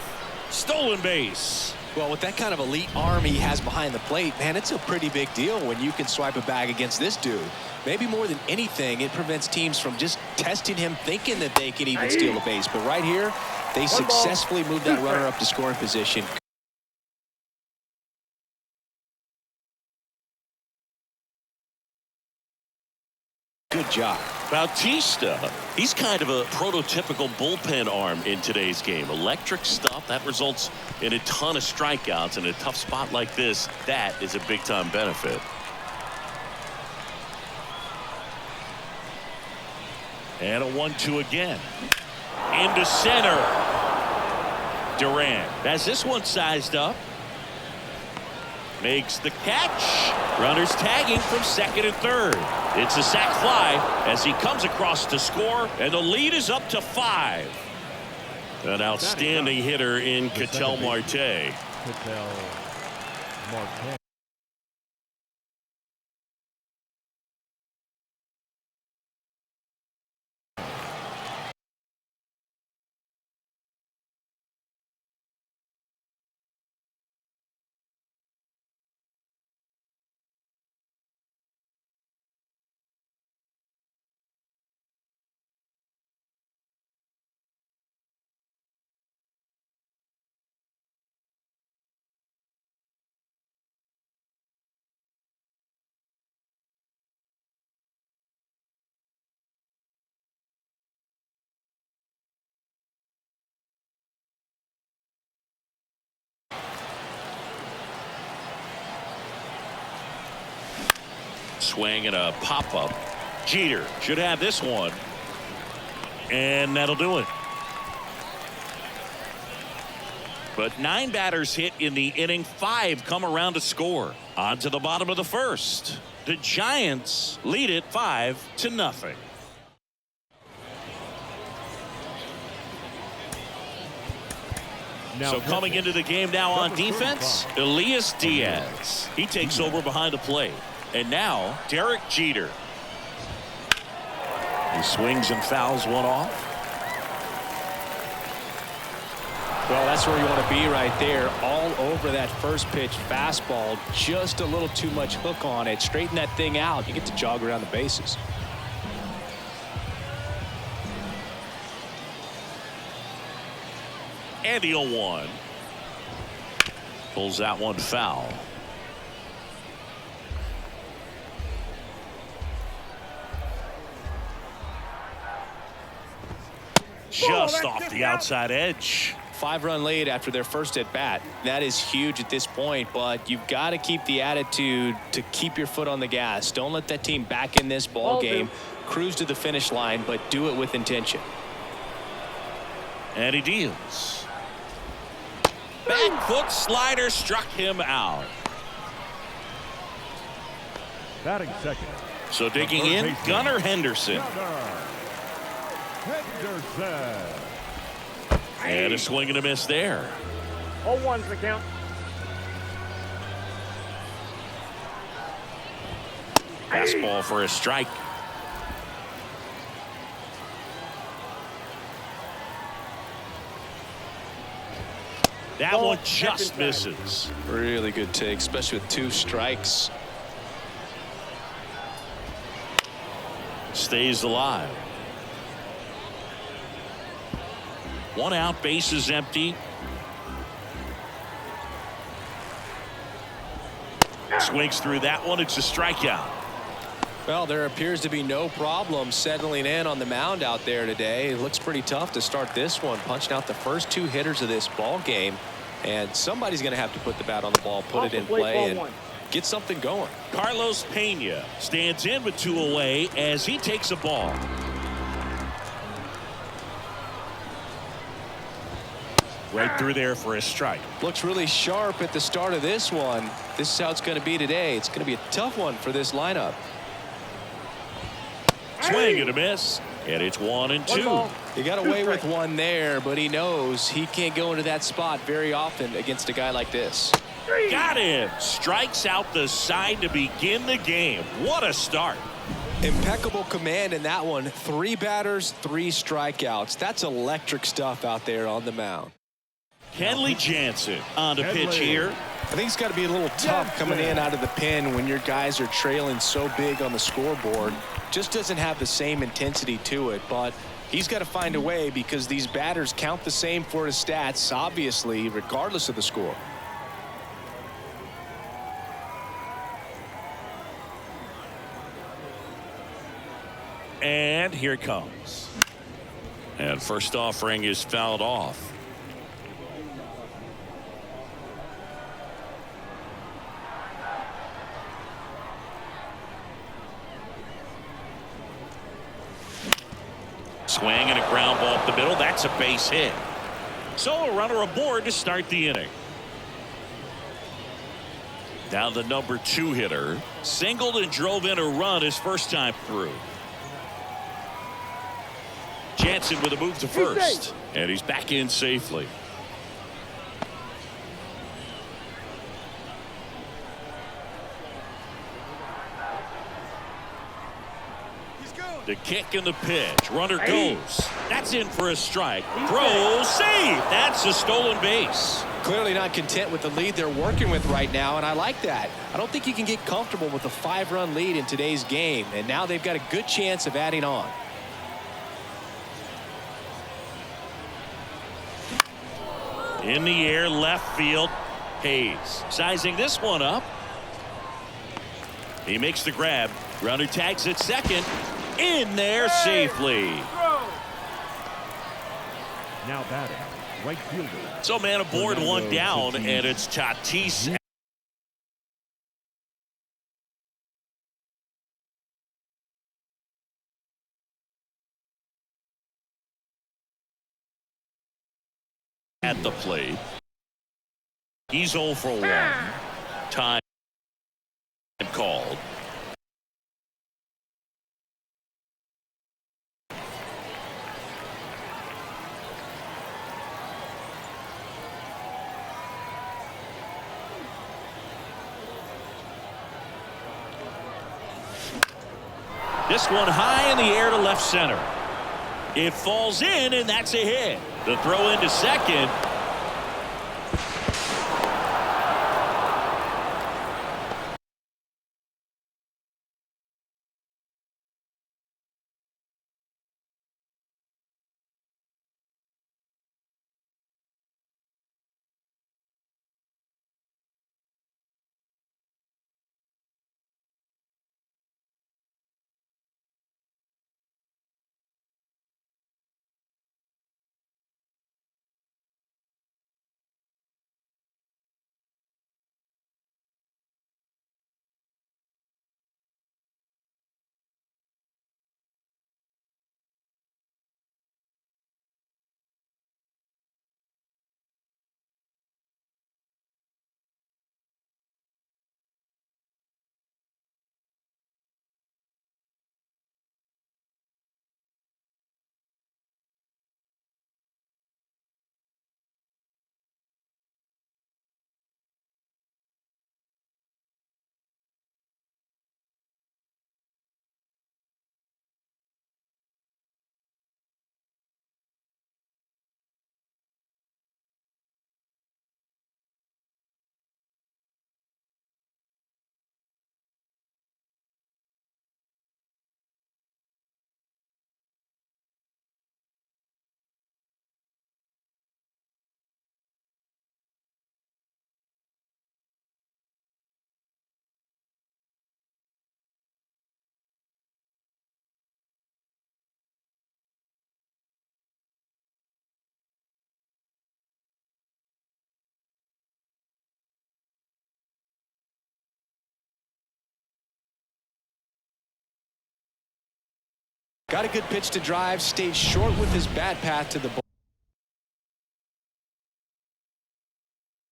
Stolen base. Well, with that kind of elite arm he has behind the plate, man, it's a pretty big deal when you can swipe a bag against this dude. Maybe more than anything, it prevents teams from just testing him, thinking that they can even steal a base. But right here, they successfully moved that runner up to scoring position. Good job. Bautista, he's kind of a prototypical bullpen arm in today's game. Electric stuff that results in a ton of strikeouts. In a tough spot like this, that is a big-time benefit. And a 1-2 again. Into center. Durant has this one sized up. Makes the catch. Runners tagging from second and third. It's a sac fly as he comes across to score, and the lead is up to 5. An outstanding hitter in Ketel Marte. Swing and a pop-up. Jeter should have this one. And that'll do it. But 9 batters hit in the inning. 5 come around to score. On to the bottom of the first. The Giants lead it 5-0. So coming into the game now on defense, Elias Diaz. He takes over behind the plate. And now Derek Jeter. He swings and fouls one off. Well, that's where you want to be right there. All over that first pitch fastball. Just a little too much hook on it. Straighten that thing out. You get to jog around the bases. And the 0-1. Pulls that one foul. Just off the outside edge. 5-run lead after their first at bat. That is huge at this point, but you've got to keep the attitude to keep your foot on the gas. Don't let that team back in this ball game. Cruise to the finish line, but do it with intention. And he deals. Back foot slider struck him out. Batting second. So digging in, Gunnar Henderson. Henderson. And a swing and a miss there. 0-1's the count. Fastball for a strike. That one just misses. Really good take, especially with 2 strikes. Stays alive. 1 out, base is empty. Swings through that one. It's a strikeout. Well, there appears to be no problem settling in on the mound out there today. It looks pretty tough to start this one, punching out the first 2 hitters of this ball game. And somebody's going to have to put the bat on the ball, put it in play, and get something going. Carlos Pena stands in with 2 away as he takes a ball. Right through there for a strike. Looks really sharp at the start of this one. This is how it's going to be today. It's going to be a tough one for this lineup. Swing and a miss. And it's 1-2. He got away with one there, but he knows he can't go into that spot very often against a guy like this. Got him. Strikes out the side to begin the game. What a start. Impeccable command in that one. 3 batters, 3 strikeouts. That's electric stuff out there on the mound. Kenley Jansen on the pitch here. I think it's got to be a little tough coming in out of the pen when your guys are trailing so big on the scoreboard. Just doesn't have the same intensity to it, but he's got to find a way because these batters count the same for his stats, obviously, regardless of the score. And here it comes. And first offering is fouled off. Swing and a ground ball up the middle. That's a base hit. So a runner aboard to start the inning. Now the number 2 hitter singled and drove in a run his first time through. Jansen with a move to first, and he's back in safely. The kick and the pitch. Runner goes. That's in for a strike. Throw, save. That's a stolen base. Clearly not content with the lead they're working with right now, and I like that. I don't think you can get comfortable with a 5-run lead in today's game, and now they've got a good chance of adding on. In the air, left field. Hayes sizing this one up. He makes the grab. Runner tags at second. In there safely. Now batting, right fielder. So man aboard, 1 down, and it's Tatis at the plate. He's 0 for 1. Time called. This one high in the air to left center. It falls in, and that's a hit. The throw into second. Got a good pitch to drive, stayed short with his bat path to the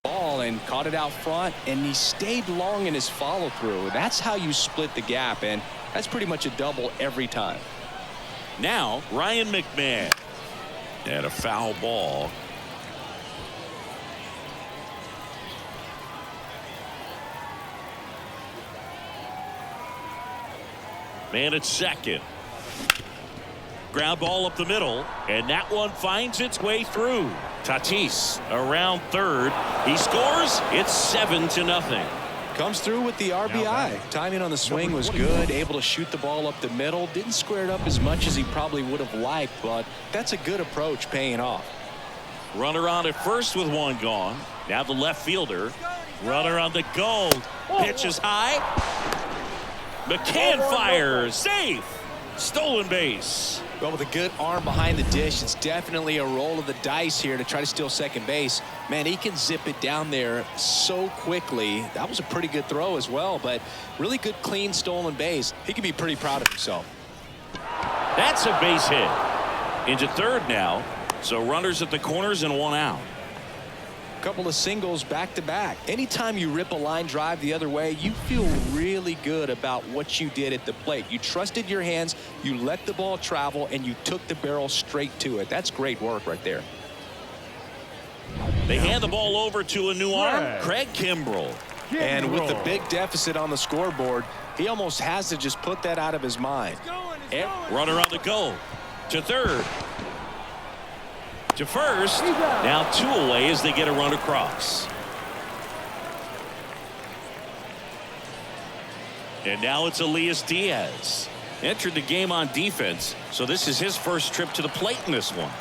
ball and caught it out front, and he stayed long in his follow through. That's how you split the gap, and that's pretty much a double every time. Now Ryan McMahon, and a foul ball. Man at second. Ground ball up the middle, and that one finds its way through. Tatis around third. He scores. It's 7-0. Comes through with the RBI. Timing on the swing was good. Able to shoot the ball up the middle. Didn't square it up as much as he probably would have liked, but that's a good approach, paying off. Runner on at first with one gone. Now the left fielder. Runner on the go. Pitch is high. McCann fires. Safe. Stolen base. Well, with a good arm behind the dish, it's definitely a roll of the dice here to try to steal second base. Man, he can zip it down there so quickly. That was a pretty good throw as well, but really good, clean, stolen base. He can be pretty proud of himself. That's a base hit. Into third now. So runners at the corners and one out. Couple of singles back to back. Anytime you rip a line drive the other way, you feel really good about what you did at the plate. You trusted your hands, you let the ball travel, and you took the barrel straight to it. That's great work right there. They hand the ball over to a new arm, Craig Kimbrell. And with the big deficit on the scoreboard, he almost has to just put that out of his mind. Runner on the go. To third. To first. Now 2 away as they get a run across. And now it's Elias Diaz. Entered the game on defense, so this is his first trip to the plate in this one.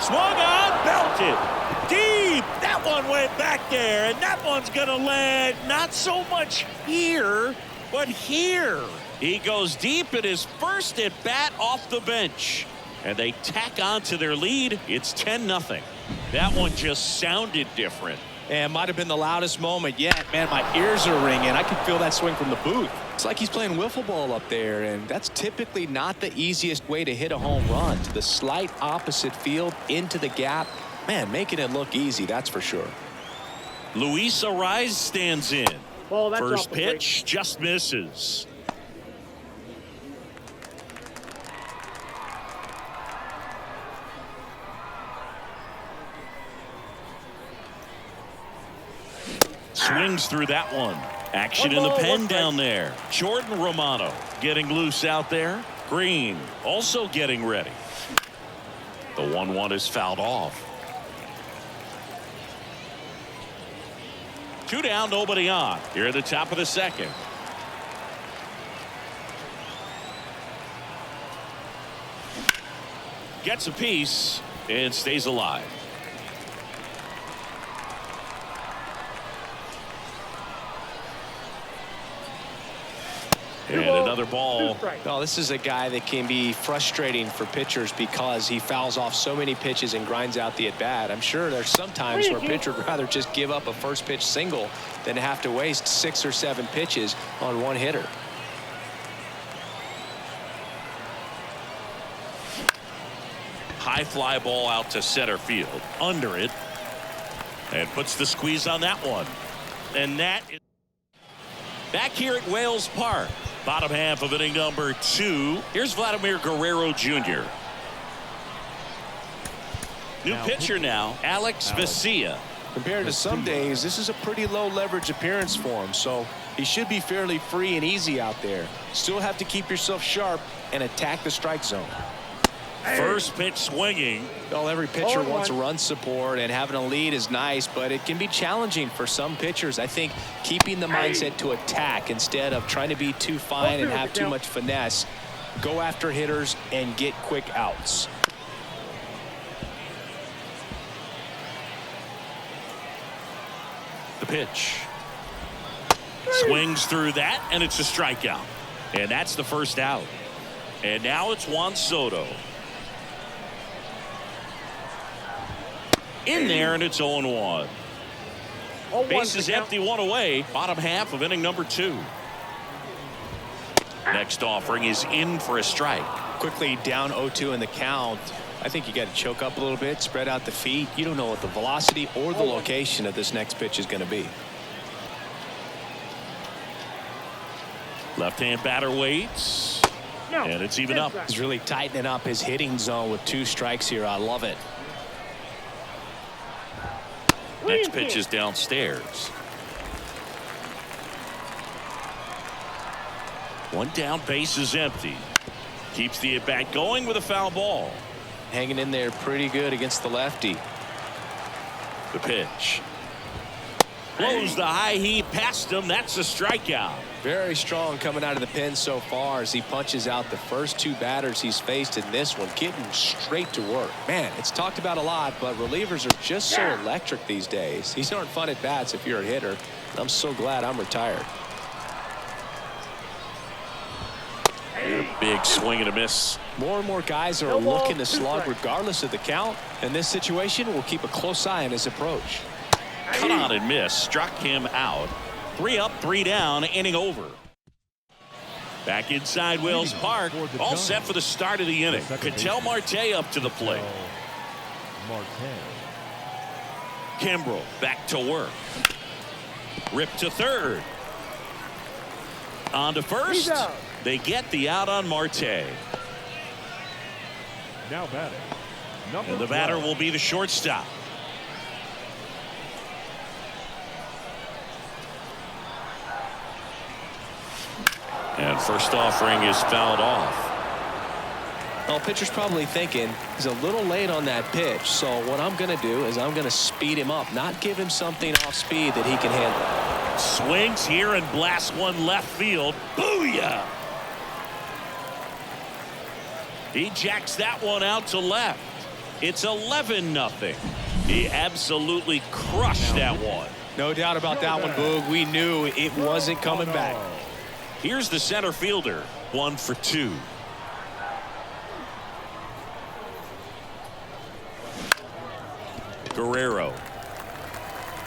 Swung on, belted. Deep. That one went back there, and that one's going to land not so much here, but here. He goes deep in his first at bat off the bench, and they tack on to their lead. It's 10-0. That one just sounded different. And might have been the loudest moment yet. Man, my ears are ringing. I can feel that swing from the booth. It's like he's playing wiffle ball up there, and that's typically not the easiest way to hit a home run. To the slight opposite field, into the gap. Man, making it look easy, that's for sure. Luis Ariz stands in. Ball, that's First off the plate. pitch just misses. Swings through that one. Action in the pen down there. Jordan Romano getting loose out there. Green also getting ready. The 1-1 is fouled off. 2 down, nobody on. Here at the top of the second. Gets a piece and stays alive. And another ball. Well, this is a guy that can be frustrating for pitchers because he fouls off so many pitches and grinds out the at-bat. I'm sure there's some times where a pitcher would rather just give up a first pitch single than to have to waste 6 or 7 pitches on one hitter. High fly ball out to center field. Under it. And puts the squeeze on that one. And that is back here at Wales Park. Bottom half of inning number 2. Here's Vladimir Guerrero Jr. New pitcher now, Alex Vesia. Compared to some days, this is a pretty low leverage appearance for him, so he should be fairly free and easy out there. Still have to keep yourself sharp and attack the strike zone. First pitch swinging. Well, every pitcher wants run support, and having a lead is nice, but it can be challenging for some pitchers. I think keeping the mindset to attack instead of trying to be too fine and have too much finesse. Go after hitters and get quick outs. The pitch. Swings through that, and it's a strikeout. And that's the first out. And now it's Juan Soto. In there, and it's 0-1. Base is empty, 1 away. Bottom half of inning number 2. Next offering is in for a strike. Quickly down 0-2 in the count. I think you got to choke up a little bit, spread out the feet. You don't know what the velocity or the location of this next pitch is going to be. Left-hand batter waits. And it's even up. He's really tightening up his hitting zone with 2 strikes here. I love it. Next pitch is downstairs. 1 down, base is empty. Keeps the at-bat going with a foul ball. Hanging in there pretty good against the lefty. The pitch. Blows the high heat past him. That's a strikeout. Very strong coming out of the pen so far as he punches out the first 2 batters he's faced in this one, getting straight to work. Man, it's talked about a lot, but relievers are just so electric these days. These aren't fun at bats if you're a hitter. I'm so glad I'm retired. Big swing and a miss. More and more guys are looking to slug regardless of the count. In this situation, we'll keep a close eye on his approach. Cut on and miss. Struck him out. 3 up, 3 down, inning over. Back inside Wales Park. All set for the start of the inning. Ketel Marte up to the plate. Kimbrel back to work. Rip to third. On to first. They get the out on Marte. Now batting. And the batter will be the shortstop. And first offering is fouled off. Well, pitcher's probably thinking he's a little late on that pitch, so what I'm going to do is I'm going to speed him up, not give him something off speed that he can handle. Swings here and blasts one left field. Booyah! He jacks that one out to left. It's 11-0. He absolutely crushed that one. No doubt about that one, Boog. We knew it wasn't coming back. Here's the center fielder. 1 for 2. Guerrero.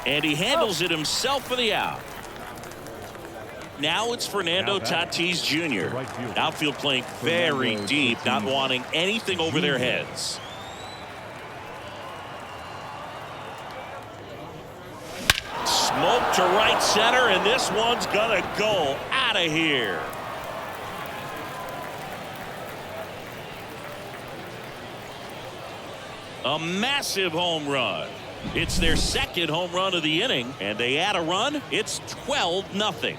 And he handles it himself for the out. Now it's Fernando Tatis Jr. Outfield playing very deep, not wanting anything over their heads. Smoke to right center, and this one's gonna go out of here. A massive home run. It's their second home run of the inning, and they add a run. It's 12-0.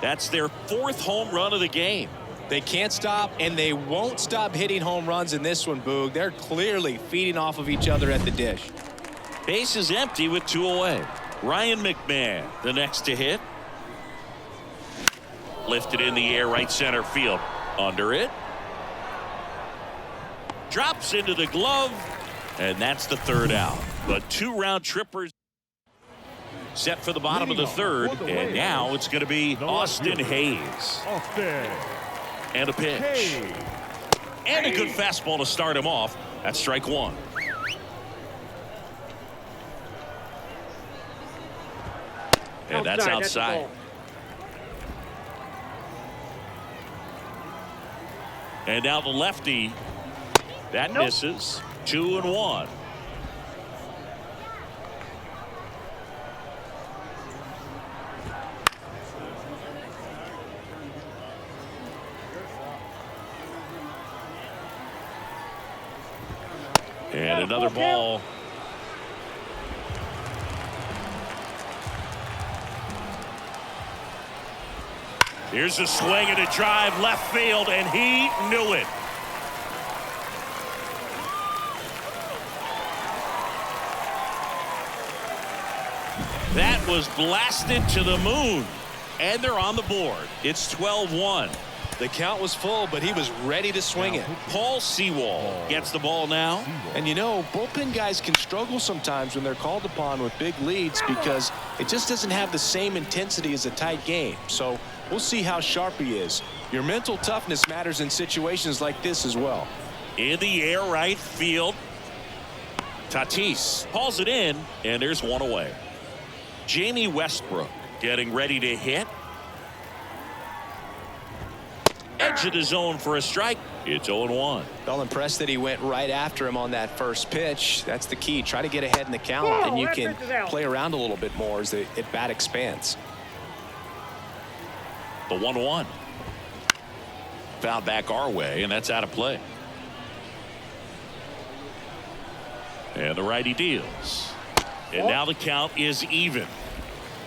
That's their fourth home run of the game. They can't stop, and they won't stop hitting home runs in this one, Boog. They're clearly feeding off of each other at the dish. Base is empty with 2 away. Ryan McMahon, the next to hit. Lifted in the air, right center field. Under it. Drops into the glove, and that's the third out. But 2 round trippers set for the bottom of the third, and now it's going to be Austin Hayes. And a pitch. And a good fastball to start him off. That's strike 1. And that's outside. And now the lefty. That misses. 2-1. And another ball. Here's a swing and a drive left field, and he knew it. That was blasted to the moon, and they're on the board. It's 12-1. The count was full, but he was ready to swing it. Paul Sewall gets the ball now. And you know, bullpen guys can struggle sometimes when they're called upon with big leads because it just doesn't have the same intensity as a tight game. So we'll see how sharp he is. Your mental toughness matters in situations like this as well. In the air, right field. Tatis hauls it in, and there's 1 away. Jamie Westbrook getting ready to hit. Edge of the zone for a strike. It's 0-1. Well, impressed that he went right after him on that first pitch. That's the key. Try to get ahead in the count, and you can play around a little bit more as the at-bat expands. The 1-1. Fouled back our way, and that's out of play. And the righty deals. And now the count is even.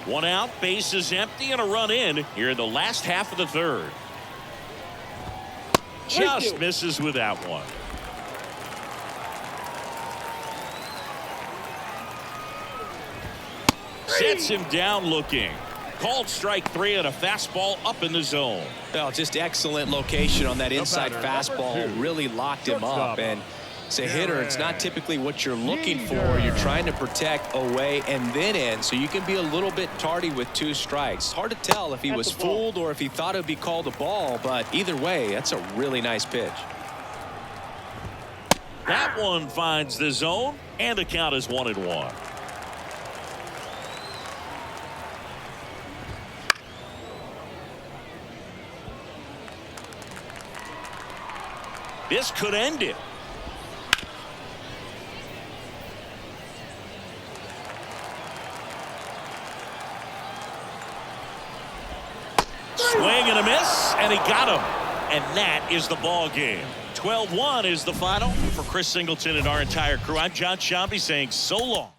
1 out, base is empty, and a run in here in the last half of the third. Just misses with that one. Sets him down looking. Called strike 3 and a fastball up in the zone. Well, just excellent location on that inside fastball. Really locked him up. And as a hitter, it's not typically what you're looking for. You're trying to protect away and then in, so you can be a little bit tardy with 2 strikes. Hard to tell if he was fooled or if he thought it would be called a ball, but either way, that's a really nice pitch. That one finds the zone, and the count is 1-1. This could end it. Swing and a miss, and he got him. And that is the ball game. 12-1 is the final. For Chris Singleton and our entire crew, I'm John Shambi saying so long.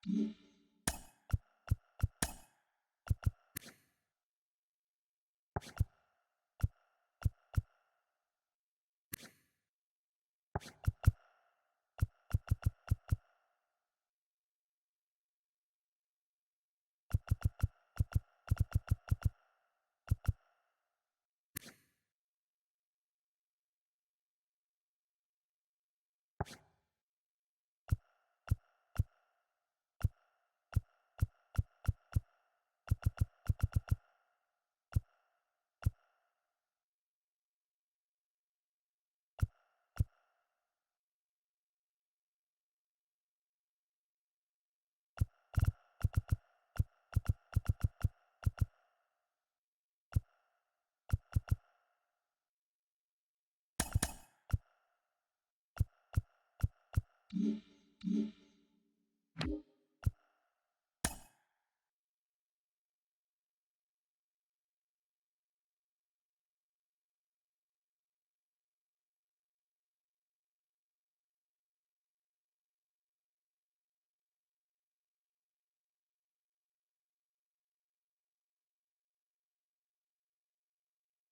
Mm-hmm.